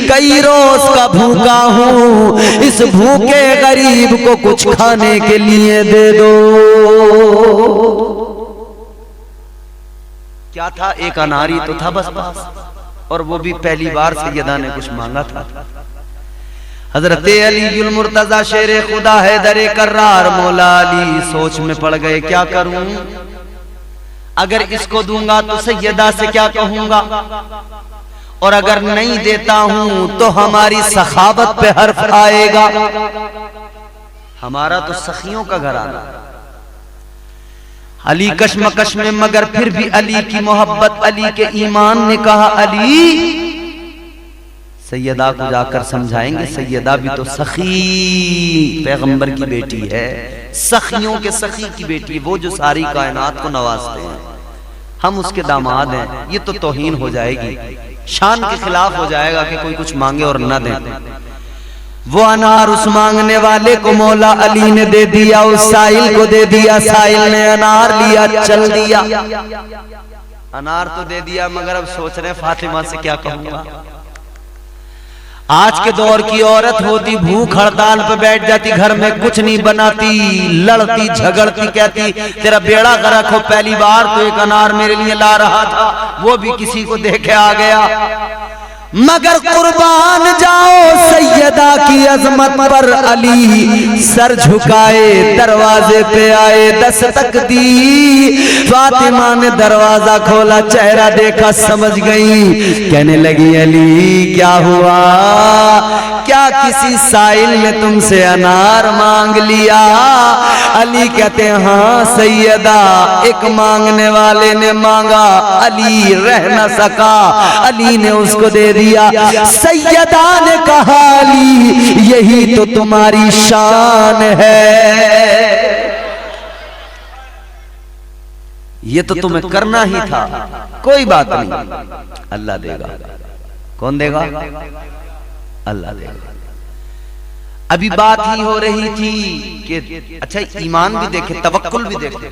Speaker 1: कई रोज का भूखा हूं, इस भूखे गरीब को कुछ खाने के लिए दे दो। क्या था? एक अनारी तो था बस पास, और वो भी पहली बार सैयदा ने कुछ मांगा था। हजरत अली मुर्तजा शेर खुदा हैदर कर्रार मौला अली सोच में पड़ गए, क्या करूं? अगर इसको दूंगा तो सैयदा से क्या कहूंगा, और अगर नहीं देता हूं तो हमारी सखावत पे हर्फ आएगा। हमारा तो सखियों का घराना। अली कश्मकश में, मगर फिर भी अली की मोहब्बत, अली के ईमान ने कहा, अली सैयदा को जाकर समझाएंगे, सैयदा भी तो सखी पैगंबर की बेटी है, सखियों के सखी की बेटी, वो जो सारी कायनात को नवाजते हैं, हम उसके दामाद हैं। ये तो तौहीन हो जाएगी, शान के खिलाफ हो जाएगा कि कोई कुछ मांगे और न दे। वो अनार उस मांगने वाले को मौला अली ने दे दिया, उस साइल को दे दिया, साइल ने अनार लिया, चल दिया। अनार तो दे दिया, मगर अब सोच रहे फातिमा से क्या कहूंगा। आज के दौर की औरत होती, भूख हड़ताल पे बैठ जाती, घर में कुछ नहीं बनाती, लड़ती झगड़ती, कहती तेरा बेड़ा गर्क हो, पहली बार तो एक अनार मेरे लिए ला रहा था, वो भी किसी को देखे आ गया। मगर कुर्बान जाओ सैयदा की अजमत पर, अली सर झुकाए दरवाजे पे आए, दस्तक दी। फातिमा ने दरवाजा खोला, चेहरा देखा, समझ गई, कहने लगी अली क्या हुआ, क्या किसी साइल ने तुमसे अनार मांग लिया? अली कहते हैं हाँ सैयदा, एक मांगने वाले ने मांगा, अली रह न सका, अली ने उसको दे दिया। सैयदा ने कहा अली यही तो तुम्हारी शान है, ये तो तुम्हें करना ही था, कोई बात नहीं, अल्लाह देगा। कौन देगा? अल्लाह देगा। अभी बात ही हो रही थी कि अच्छा ईमान भी देखे, तवक्कुल भी देखे।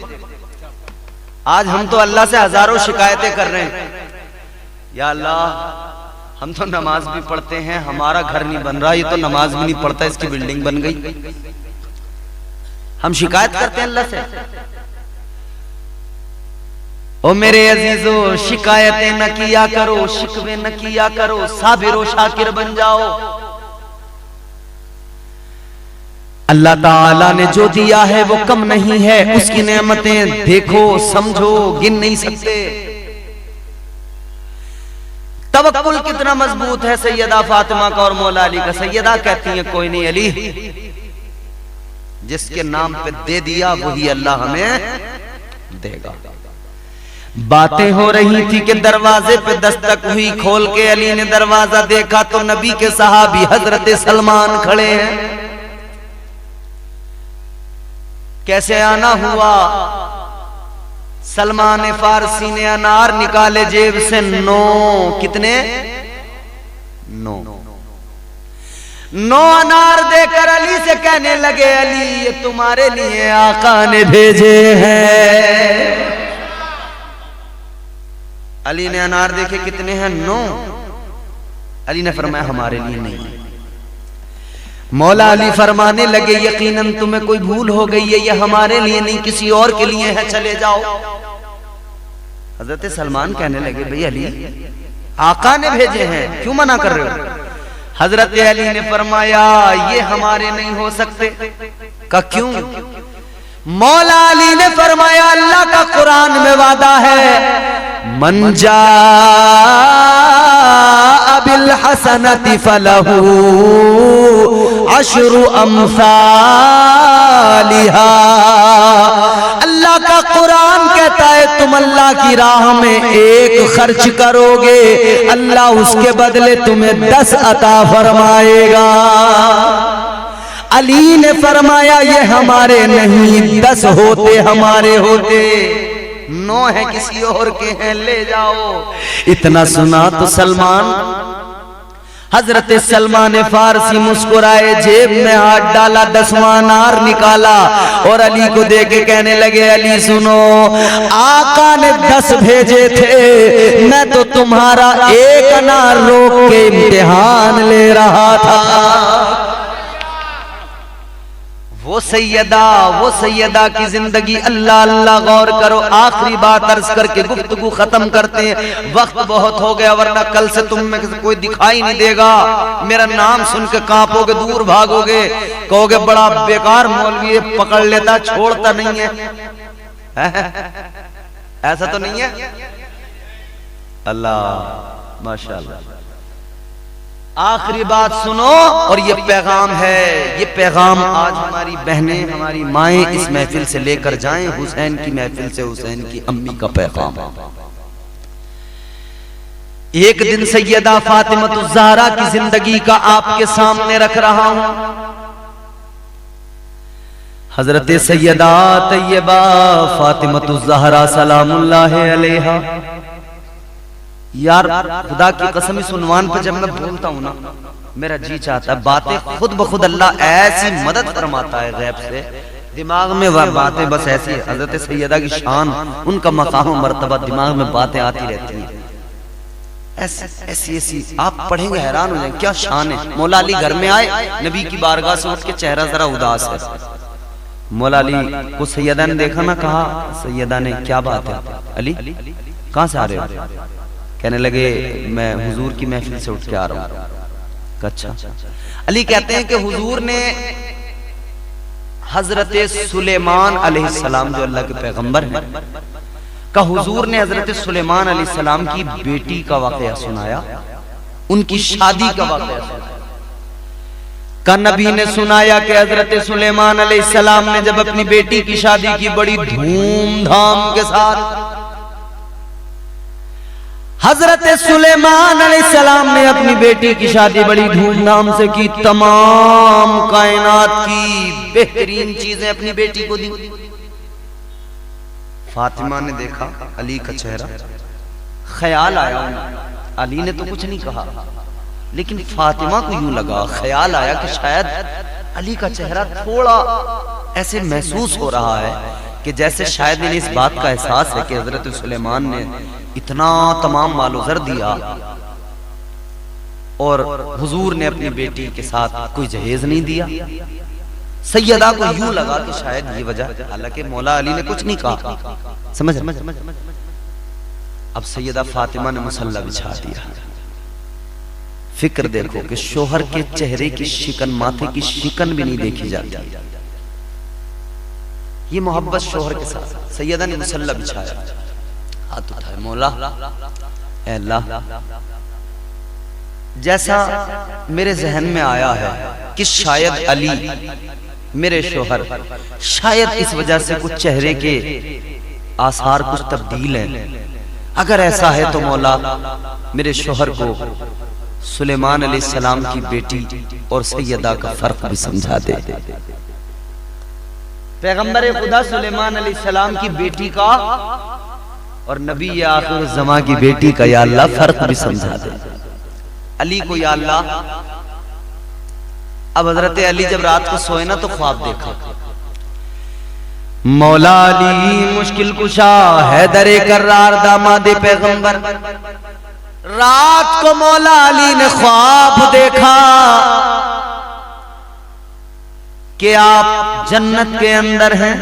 Speaker 1: आज हम तो अल्लाह से हजारों शिकायतें कर रहे हैं, या अल्लाह हम तो नमाज भी पढ़ते हैं, हमारा घर नहीं बन रहा, ये तो नमाज भी नहीं पढ़ता, इसकी बिल्डिंग बन गई। हम शिकायत करते हैं अल्लाह से। ओ मेरे अजीजो, शिकायतें न किया करो, शिकवे न किया करो, साबिर व शाकिर बन जाओ। अल्लाह ताला ने जो दिया है वो कम नहीं है, उसकी नेमतें देखो, समझो, गिन नहीं सकते। तवक्कुल कितना मजबूत है सैयदा फातिमा का और मौला अली का। सैयदा कहती हैं कोई नहीं अली, जिसके नाम पे दे दिया वही अल्लाह हमें देगा। बातें हो रही थी कि दरवाजे पे दस्तक हुई, खोल के अली ने दरवाजा देखा तो नबी के सहाबी हजरत सलमान खड़े हैं। कैसे आना हुआ? सलमान फारसी ने अनार निकाले जेब से, 9 कितने? 9 अनार देकर अली से कहने लगे अली ये तुम्हारे लिए आका ने भेजे हैं। अली ने अनार देखे, कितने हैं? 9। अली ने फरमाया हमारे लिए नहीं। मौला अली फरमाने लगे यकीनन तुम्हें कोई भूल हो गई है, ये हमारे लिए नहीं किसी और के लिए है, चले जाओ। हजरत सलमान कहने लगे भाई अली आका ने भेजे हैं, क्यों मना कर रहे हो? हजरत अली ने फरमाया ये हमारे नहीं हो सकते। का क्यों? मौला अली ने फरमाया अल्लाह का कुरान में वादा है, मन जा बिल हसनति फलहू अशरु अम्सालिहा। अल्लाह का कुरान कहता है तुम अल्लाह की राह में एक खर्च करोगे, अल्लाह उसके बदले तुम्हें 10 अता फरमाएगा। अली ने फरमाया ये हमारे नहीं, 10 होते हमारे होते, 9 है किसी और के हैं, ले जाओ। इतना सुना तो सलमान, हजरत सलमान फारसी मुस्कुराए, जेब में हाथ डाला, 10वां अनार निकाला और अली को दे के कहने लगे अली सुनो, आका ने 10 भेजे थे, मैं तो तुम्हारा एक अनार रोक के इम्तिहान ले रहा था। वो वो सैयदा की जिंदगी। अल्लाह अल्लाह गौर करो, आखिरी बात अर्ज करके गुफ्तगू खत्म करते हैं, वक्त बहुत हो गया, वरना कल से तुम में से कोई दिखाई नहीं देगा। मेरा नाम सुन के कांपोगे, दूर भागोगे, कहोगे बड़ा बेकार मौलवी है, पकड़ लेता छोड़ता नहीं है। ऐसा तो नहीं है? अल्लाह माशाअल्लाह। आखिरी बात सुनो, और ये पैगाम है, ये पैगाम आज हमारी बहनें, हमारी माएं इस महफिल से लेकर जाएं, हुसैन की महफिल से हुसैन की अम्मी का पैगाम। एक दिन सैयदा फातिमतुज़ ज़हरा की जिंदगी का आपके सामने रख रहा हूं। हजरत सैयदा तैयबा फातिमतुज़ ज़हरा सलामुल्लाह अलैहा। यार खुदा की कसम, इस उन्वान पर जब मैं बोलता हूँ ना, मेरा जी चाहता है बातें खुद ब खुद अल्लाह ऐसी मदद फरमाता है गैब से, दिमाग में वह बातें बस ऐसी। हजरत सैयदा की शान, उनका मकाम मर्तबा, दिमाग में बातें आती रहती हैं ऐसी ऐसी, आप पढ़ेंगे हैरान हो जाएंगे, क्या शान है। मौला अली घर में आए, नबी की बारगाह से उठ के चेहरा जरा उदास है। मौला अली को सैयदा ने देखा ना, कहा सैयदा ने क्या बात है अली, कहां से आ रहे हो? कहने लगे मैं हुजूर की महफिल से उठ के आ रहा हूं। अच्छा। अली कहते हैं कि हुजूर ने हजरत सुलेमान अलैहिस्सलाम, जो अल्लाह के पैगंबर हैं, का हुजूर ने हजरत सुलेमान अलैहिस्सलाम की बेटी का वाकया सुनाया, उनकी शादी का वाकया सुनाया। का नबी ने सुनाया कि हजरत सुलेमान अलैहिस्सलाम ने जब अपनी बेटी की शादी की, बड़ी धूमधाम के साथ हजरत सुलेमान अलैहिस्सलाम ने अपनी बेटी की शादी बड़ी धूमधाम से की, तमाम कायनात की बेहतरीन चीजें अपनी बेटी को दी। फातिमा ने देखा अली का चेहरा, ख्याल आया उन्हें। अली ने तो कुछ नहीं कहा, लेकिन फातिमा को यूं लगा, ख्याल आया कि शायद अली का चेहरा थोड़ा ऐसे महसूस हो रहा है कि जैसे शायद इन्हें इस बात का एहसास है कि हजरत सुलेमान ने इतना तमाम मालो ज़र दिया और हुजूर ने अपनी बेटी के साथ कोई जहेज नहीं दिया। सैयदा को यूं लगा कि शायद ये वजह, हालांकि मौला अली ने कुछ नहीं कहा। समझ। अब सैयदा फातिमा ने मुसल्ला बिछा दिया। फिक्र देखो कि शोहर के चेहरे की शिकन, माथे की शिकन भी नहीं देखी जाती। ये मोहब्बत शोहर के साथ। सैयदा ने मुसल्ला बिछाया, हाथ उठाए, मौला ऐ अल्लाह, जैसा मेरे जहन में आया है कि शायद अली मेरे शोहर, शायद इस वजह से कुछ चेहरे के आसार कुछ तब्दील हैं। अगर ऐसा है तो मौला मेरे शोहर को सुलेमान अलैहिस्सलाम की बेटी और सैयदा का फर्क भी समझा दे। पैगंबर खुदा सुलेमान अलैहिस्सलाम की बेटी का और नबी आखिर ज़मा की बेटी का या अल्लाह फर्क भी समझा दे। अली को या अल्लाह। अब हजरत अली जब रात को सोए ना तो ख्वाब देखा, मौला अली मुश्किल कुशा हैदर कर्रार दामाद पैगंबर। रात को मौला अली ने ख्वाब देखा कि आप जन्नत के अंदर हैं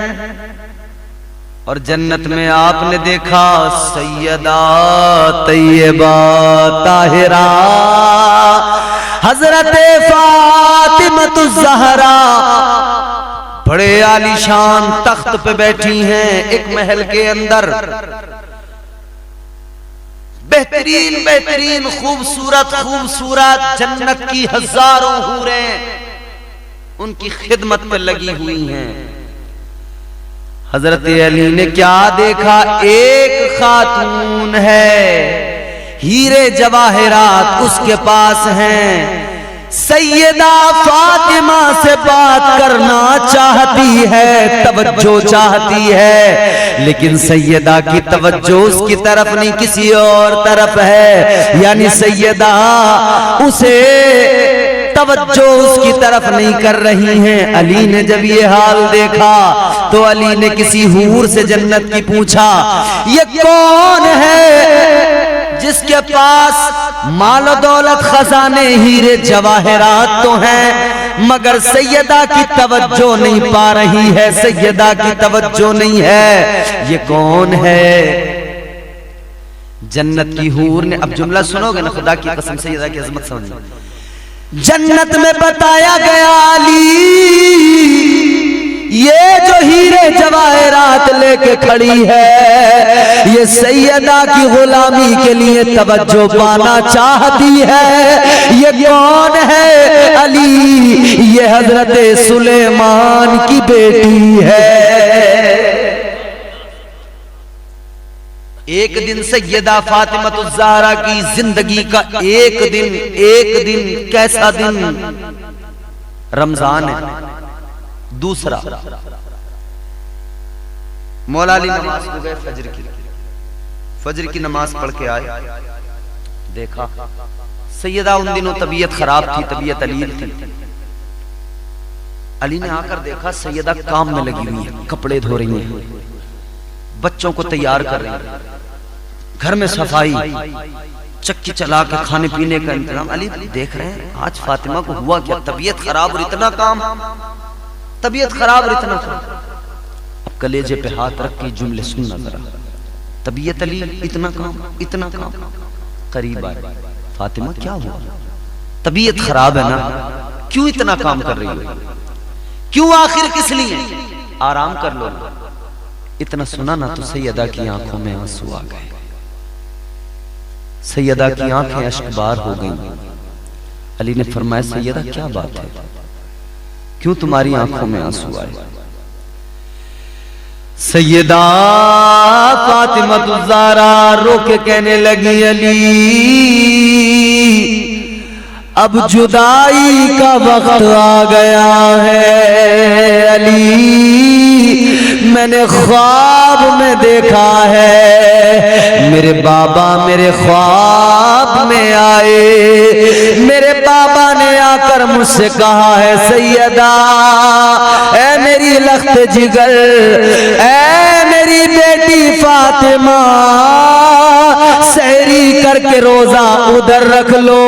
Speaker 1: और जन्नत में आपने देखा सैयदा तैयबा ताहिरा हजरत फातिमतुज़ ज़हरा बड़े आलीशान तख्त पे बैठी हैं एक महल के अंदर। बेहतरीन बेहतरीन खूबसूरत खूबसूरत जन्नत की हजारों हूरें उनकी खिदमत में लगी हुई हैं। हजरत अली ने क्या देखा, एक खातून है, हीरे जवाहिरात उसके पास हैं। सैयदा फातिमा से बात करना चाहती है, तवज्जो चाहती है, लेकिन सैयदा की तवज्जो उसकी तरफ नहीं किसी और तरफ है। यानी सैयदा उसे तवज्जो उसकी तरफ नहीं कर रही हैं। अली ने जब ये हाल देखा तो अली ने किसी हूर से जन्नत की पूछा, ये कौन है जिसके पास माल दौलत खजाने हीरे जवाहिरात तो हैं, मगर सैयदा की तवज्जो नहीं पा रही है, सैयदा की तवज्जो नहीं है। ये कौन है? जन्नत की हूर ने, अब जुमला सुनोगे ना, खुदा की कसम सैयदा की अजमत समझ। जन्नत में बताया गया अली ये जो हीरे जवाहरात लेके खड़ी है, ये सैयदा की गुलामी के लिए तवज्जो पाना चाहती है। ये कौन है? अली, ये हजरत सुलेमान की बेटी है। एक दिन सैयदा फातिमतुज़ ज़हरा की जिंदगी का एक दिन कैसा दिन? रमजान है। दूसरा, मौला अली नमाज को गए फजर की नमाज पढ़ के आए, देखा सैयदा उन दिनों तबीयत खराब थी, तबीयत अलील थी। अली ने आकर देखा सैयदा काम में लगी हुई है, कपड़े धो रही हैं, बच्चों को तैयार कर रही है, घर में सफाई, चक्की चला के खाने पीने का इंतजाम। अली देख रहे हैं आज फातिमा को हुआ क्या? तबीयत खराब और इतना काम, तबीयत खराब और इतना काम। अब कलेजे पे हाथ रख के जुमले सुनना जरा। तबीयत अली, इतना काम, इतना काम। करीब आए, फातिमा क्या हुआ? तबीयत खराब है ना, क्यों इतना काम कर रही हो? क्यों, आखिर किस लिए? आराम कर लो। इतना सुना ना तो सैयदा की आंखों में आंसू आ गए, सैयदा की आंखें अश्कबार हो गईं। अली ने फरमाया सैयदा क्या बात है, क्यों तुम्हारी आंखों में आंसू आए? सैयदा फातिमतुज़ ज़हरा रो के कहने लगी अली अब जुदाई का वक्त आ गया है। अली मैंने ख्वाब में देखा है, मेरे बाबा मेरे ख्वाब में आए, मेरे बाबा ने आकर मुझसे कहा है सैयदा ऐ मेरी लख्त जिगर, ऐ मेरी बेटी फातिमा, सहरी करके रोजा उधर रख लो,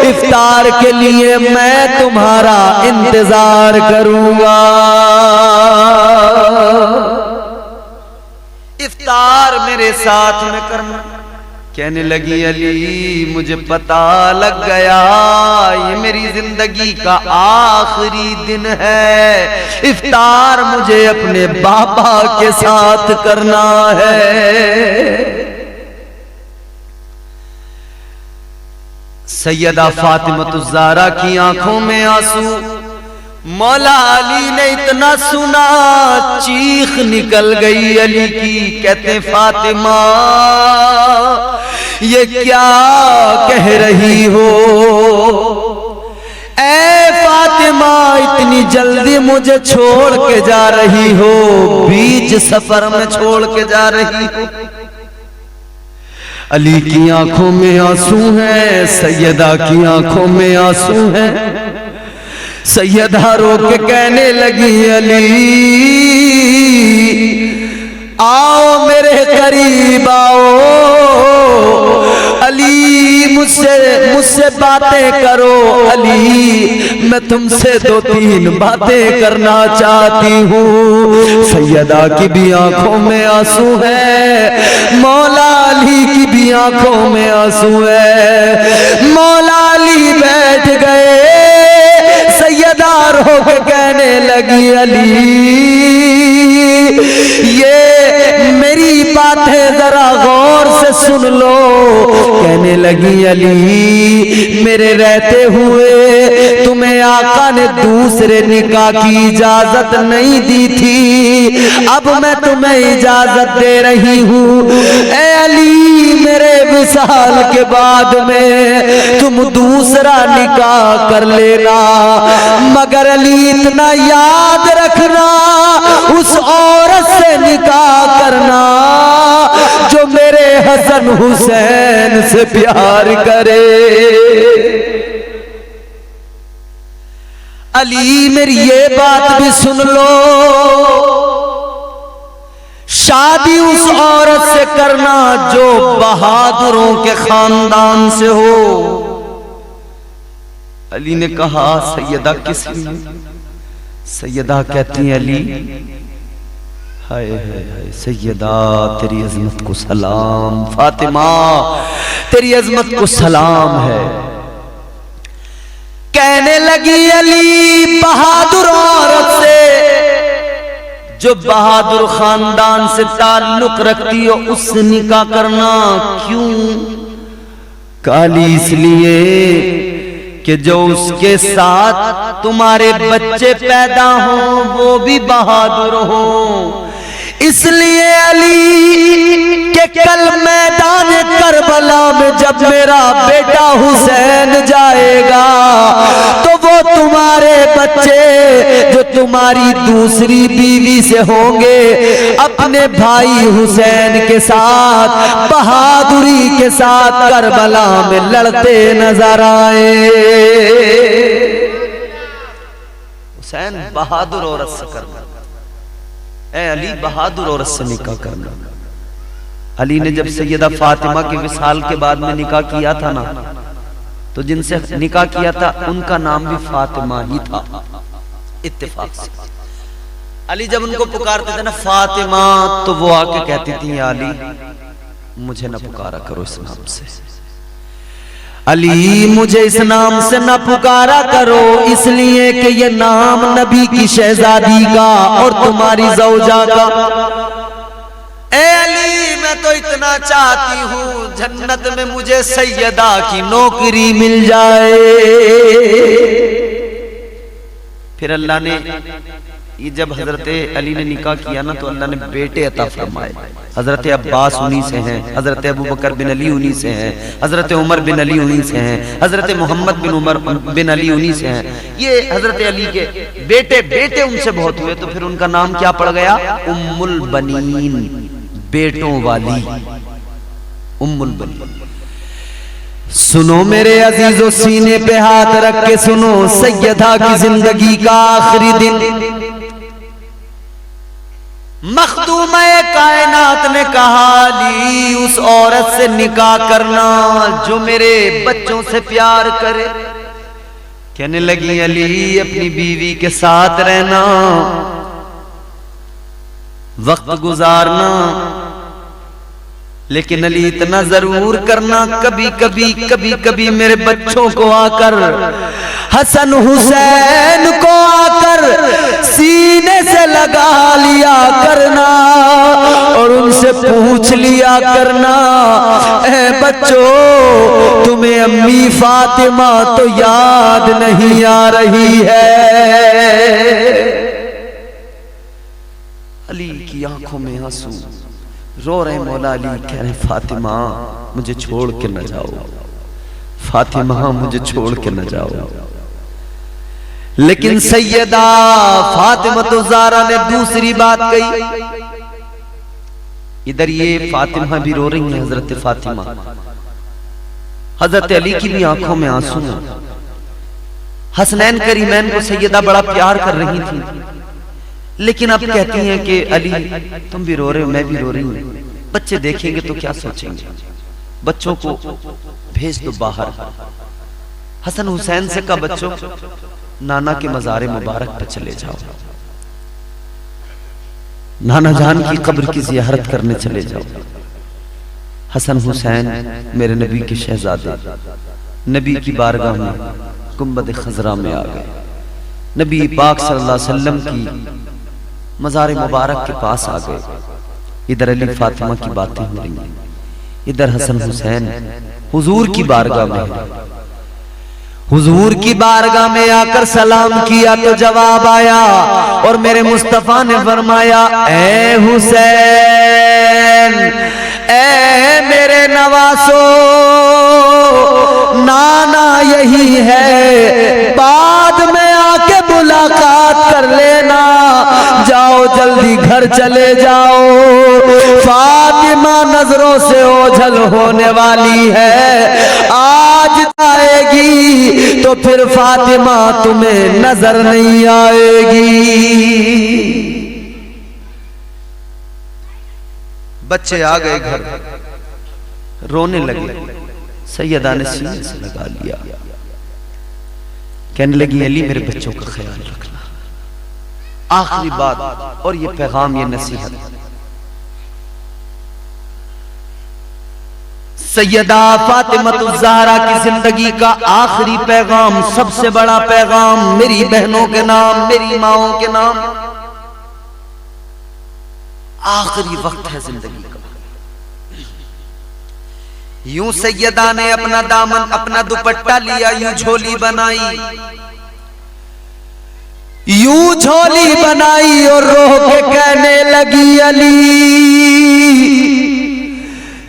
Speaker 1: इफ्तार के लिए मैं तुम्हारा इंतजार करूंगा। इफ्तार मेरे साथ में करना। कहने लगी अली मुझे पता लग गया ये मेरी जिंदगी का आखिरी दिन है, इफ्तार मुझे अपने बाबा के साथ करना है। सैयदा फातिमतुज़ ज़हरा की आंखों में आंसू। मौला अली ने इतना सुना चीख निकल गई अली की। कहते फातिमा ये क्या कह रही हो? ऐ फातिमा इतनी जल्दी मुझे छोड़ के जा रही हो, बीच सफर में छोड़ के जा रही हो। अली की आंखों में आंसू हैं, सैयदा की आंखों में आंसू हैं। सैयदा रो के कहने लगी अली आओ मेरे करीब आओ, अली मुझसे बातें करो, अली मैं तुमसे दो तीन बातें करना चाहती हूँ। सैयदा की भी आंखों में आंसू है, मौला अली की भी आंखों में आंसू है। मौला अली बैठ गए, सैयदा रो के कहने लगी अली ये मेरी बातें जरा गौर से सुन लो। कहने लगी अली मेरे रहते हुए तुम्हें आका ने दूसरे निकाह की इजाजत नहीं दी थी, अब मैं तुम्हें इजाजत दे रही हूँ। ऐ अली मेरे विसाल के बाद में तुम दूसरा निकाह कर लेना, मगर अली इतना याद रखना उस औरत से निकाह करना जो मेरे हसन हुसैन से प्यार करे। अली मेरी ये बात भी सुन लो, शादी उस औरत से करना जो बहादुरों के खानदान से हो। अली ने कहा सैयदा किस लिए? सैयदा कहती हैं अली, हाय हाय हाय सैयदा तेरी अजमत को सलाम, फातिमा तेरी अजमत को सलाम है। कहने लगी अली बहादुर औरत से, जो बहादुर खानदान से ताल्लुक रखती हो उससे निकाह करना क्यों? काली इसलिए कि जो उसके साथ तुम्हारे बच्चे पैदा हों वो भी बहादुर हो। इसलिए अली के कल मैदान करबला में जब मेरा बेटा हुसैन जाएगा तो वो तुम्हारे बच्चे जो तुम्हारी दूसरी बीवी से होंगे अपने भाई हुसैन के साथ बहादुरी के साथ करबला में लड़ते नजर आए। हुसैन बहादुर औरत से करना, ए अली बहादुर औरत से निकाह करना। अली ने जब सैयदा फातिमा के विसाल के बाद में निकाह किया था ना, तो जिनसे निकाह किया था उनका नाम भी फातिमा ही था इत्तेफाक से। अली जब उनको पुकारते थे ना फातिमा, तो वो आके कहती थी या अली मुझे न पुकारा करो इस नाम से, अली मुझे इस नाम से न पुकारा करो, इसलिए कि ये नाम नबी की शहजादी का और तुम्हारी ज़ौजा का। ए अली मैं तो इतना चाहती हूँ जन्नत में मुझे सैयदा की नौकरी मिल जाए। फिर अल्लाह ने ये जब हजरत अली ने निकाह किया ना, तो अल्लाह ने बेटे अता फरमाए। हजरत अब्बास उन्हीं से हैं, हजरत अबू बकर बिन अली उन्हीं से हैं, हजरत उमर बिन अली उन्हीं से हैं, हजरत मोहम्मद बिन उमर बिन अली उन्हीं से हैं। ये हजरत अली के बेटे बेटे उनसे बहुत हुए, तो फिर उनका नाम क्या पड़ गया? उम्मुल बनीन, बेटों वाली उम्मुल बनीन। सुनो मेरे अजीजों, सीने पे हाथ रख के सुनो, सैयदा की जिंदगी का आखिरी दिन मखदूम-ए कायनात ने कहा अली उस औरत से निकाह करना जो मेरे बच्चों से प्यार करे। कहने लगी अली अपनी बीवी के साथ रहना, वक्त गुजारना, लेकिन अली इतना जरूर करना कभी कभी मेरे बच्चों को आकर, हसन हुसैन को आकर सीने से लगा लिया करना और उनसे पूछ लिया करना, ए बच्चों तुम्हें अम्मी फातिमा तो याद नहीं आ रही है? अली की आंखों में आंसू, रो रहे मौला अली, कह रहे फातिमा मुझे छोड़ के न जाओ, फातिमा मुझे छोड़ के न जाओ। लेकिन सैयदा फातिमा तो ज़हरा ने दूसरी बात कही। इधर ये फातिमा भी रो रही है, हजरत फातिमा, हजरत अली की भी आंखों में आंसू हैं। हसनैन करीमैन को सैयदा बड़ा प्यार कर रही थी, लेकिन अब कहती हैं कि अली तुम भी रो रहे हो, मैं भी रो रही हूँ, बच्चे देखेंगे तो क्या सोचेंगे, बच्चों को भेज दो बाहर। हसन हुसैन से कहा बच्चों नाना के मज़ारे मुबारक पर चले जाओ, नाना जान की कब्र की ज़ियारत करने चले जाओ। हसन हुसैन मेरे नबी के शहजादे नबी की बारगाह में गुंबद खजरा में आ गए। नबी पाक सल्लल्लाहु अलैहि वसल्लम की मज़ार मुबारक के पास आ गए। इधर अली फातिमा की बातें हो रही हैं, इधर हसन हुसैन हुजूर की बारगाह में। हुजूर की बारगाह में आकर सलाम किया तो जवाब आया और मेरे मुस्तफा ने फरमाया, ए हुसैन, ए मेरे नवासो, नाना यही है, बाद में आके मुलाकात कर लेना, जाओ जल्दी घर चले जाओ, फातिमा नजरों से ओझल होने वाली है, आज आएगी तो फिर फातिमा तुम्हें नजर नहीं आएगी। बच्चे आ गए घर, रोने लगे, सैयदा ने सीने से लगा लिया। कहने लगी अली मेरे बच्चों का ख्याल रखना। आखिरी बात और ये पैगाम, ये नसीहत सैयदा फातिमतुज़ ज़हरा की जिंदगी का आखिरी पैगाम, सबसे बड़ा पैगाम, मेरी बहनों के नाम, मेरी माओं के नाम। आखिरी वक्त है जिंदगी का। यूं सैयदा ने अपना दामन, अपना दुपट्टा लिया, यूं झोली बनाई, यूं झोली बनाई और रो के कहने लगी अली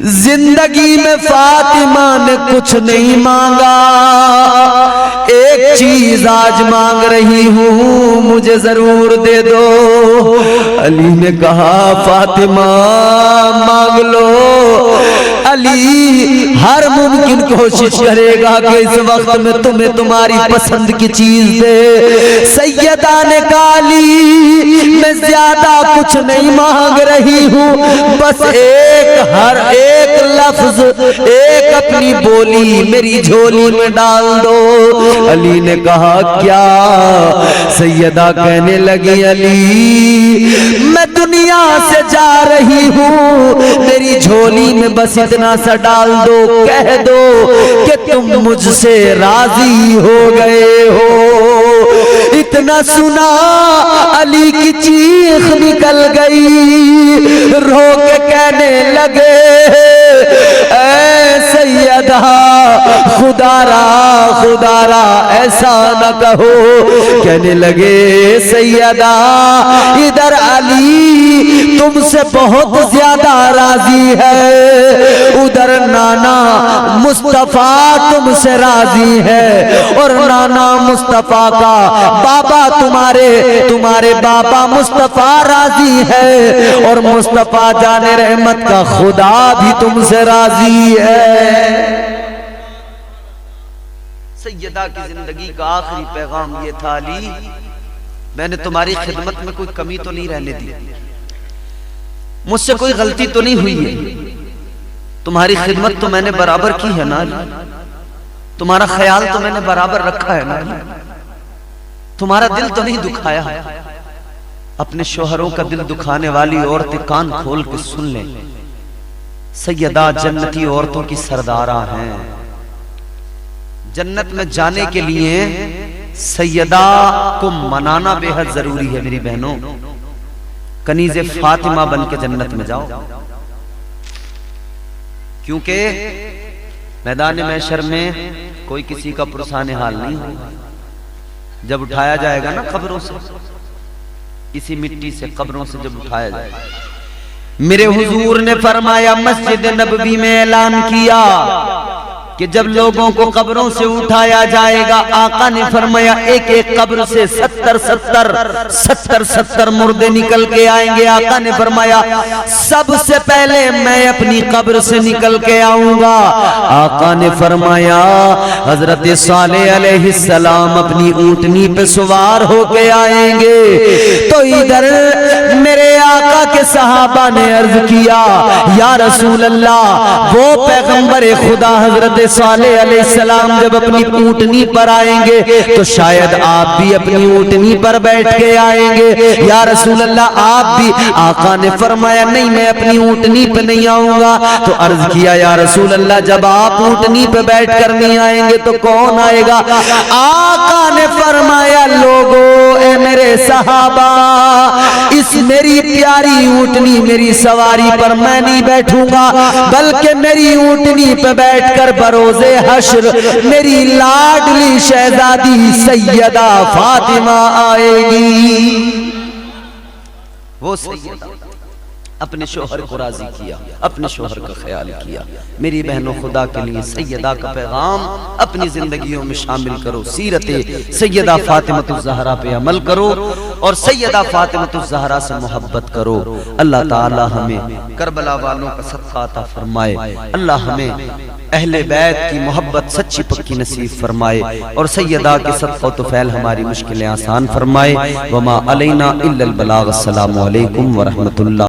Speaker 1: जिंदगी में फातिमा ने कुछ नहीं मांगा, एक चीज आज मांग रही हूं, मुझे जरूर दे दो। अली ने कहा फातिमा मांग लो। अली हर मुमकिन कोशिश करेगा कि इस वक्त में तुम्हें तुम्हारी पसंद की चीज दे। सैयदा ने कहा अली मैं ज्यादा कुछ नहीं मांग रही हूं, बस एक लफ्ज, एक अपनी बोली मेरी झोली में डाल दो। अली ने कहा क्या? सैयदा कहने लगी अली मैं दुनिया से जा रही हूँ, मेरी झोली में बस इतना सा डाल दो, कह दो कि तुम मुझसे राजी हो गए हो। इतना सुना अली की चीख निकल गई, रो के कहने लगे ऐ सैयदा खुदारा खुदारा ऐसा न कहो। कहने लगे सैयदा इधर अली तुमसे बहुत ज्यादा राजी है, उधर नाना मुस्तफा तुमसे राजी है, और नाना मुस्तफा का बाबा तुम्हारे बाबा मुस्तफा राजी है, और मुस्तफा जाने रहमत का खुदा भी तुमसे राजी है। सैयदा की जिंदगी का आखिरी पैगाम ये था अली मैंने तुम्हारी खिदमत में कोई कमी तो नहीं रहने दी, मुझसे कोई गलती तो नहीं हुई है, तुम्हारी खिदमत तो मैंने बराबर की है ना, तुम्हारा ख्याल तो मैंने बराबर रखा है ना, तुम्हारा दिल तो नहीं दुखाया। अपने शोहरों का दिल दुखाने वाली औरतें कान खोल के सुन लें, सैयदा जन्नती औरतों की सरदारा हैं। जन्नत में जाने के लिए सैयदा को मनाना बेहद जरूरी है मेरी बहनों। कनीज़े फातिमा बन के जन्नत में जाओ, क्योंकि मैदान महशर में कोई किसी का पुरसाने हाल नहीं होगा। जब उठाया जाएगा ना कब्रों से, इसी मिट्टी से कब्रों से जब उठाया जाएगा, मेरे हुजूर ने फरमाया मस्जिद नबवी में ऐलान किया कि जब लोगों को कब्रों से उठाया जाएगा, आका ने फरमाया एक एक कब्र से 70 मुर्दे निकल के आएंगे। आका ने फरमाया सबसे पहले मैं अपनी कब्र से निकल के आऊंगा। आका ने फरमाया हजरत सालेह अलैहिस्सलाम अपनी ऊंटनी पे सवार होके आएंगे। तो इधर मेरे आका के सहाबा ने अर्ज किया या रसूल अल्लाह, वो पैगंबर खुदा हजरत सालेह अलैहिस्सलाम जब अपनी ऊंटनी पर आएंगे तो शायद आप भी अपनी ऊंटनी पर बैठ के आएंगे। या रसूल अल्लाह आप भी? आका ने फरमाया नहीं मैं अपनी ऊंटनी पे नहीं आऊंगा। तो अर्ज किया या रसूल अल्लाह जब आप ऊंटनी पे बैठ कर नहीं आएंगे तो कौन आएगा? आका ने फरमाया लोगो ए मेरे सहाबा, इस मेरी प्यारी ऊंटनी मेरी सवारी पर मैं नहीं बैठूंगा, बल्कि मेरी ऊंटनी पे बैठकर बरोज़े हश्र मेरी लाडली शहजादी सैयदा फातिमा आएगी। वो सैयदा अपने शोहर को राजी किया, अपने शोहर का ख्याल किया। मेरी बहनों खुदा के लिए सैयदा का पैगाम अपनी जिंदगियों में शामिल करो। सीरत सैयदा फातिमतुज़ ज़हरा पे अमल करो और सैयदा फातिमतुज़ ज़हरा से मोहब्बत करो। अल्लाह ताला हमें करबला वालों का सदका अता फरमाए। अल्लाह हमें अहले बैत की मोहब्बत सच्ची पक्की नसीब फरमाए और सैयदा के सदका तुफैल हमारी मुश्किलें आसान फरमाए। वमा अलैना इल्लल बलाग। अस्सलामु अलैकुम व रहमतुल्लाह।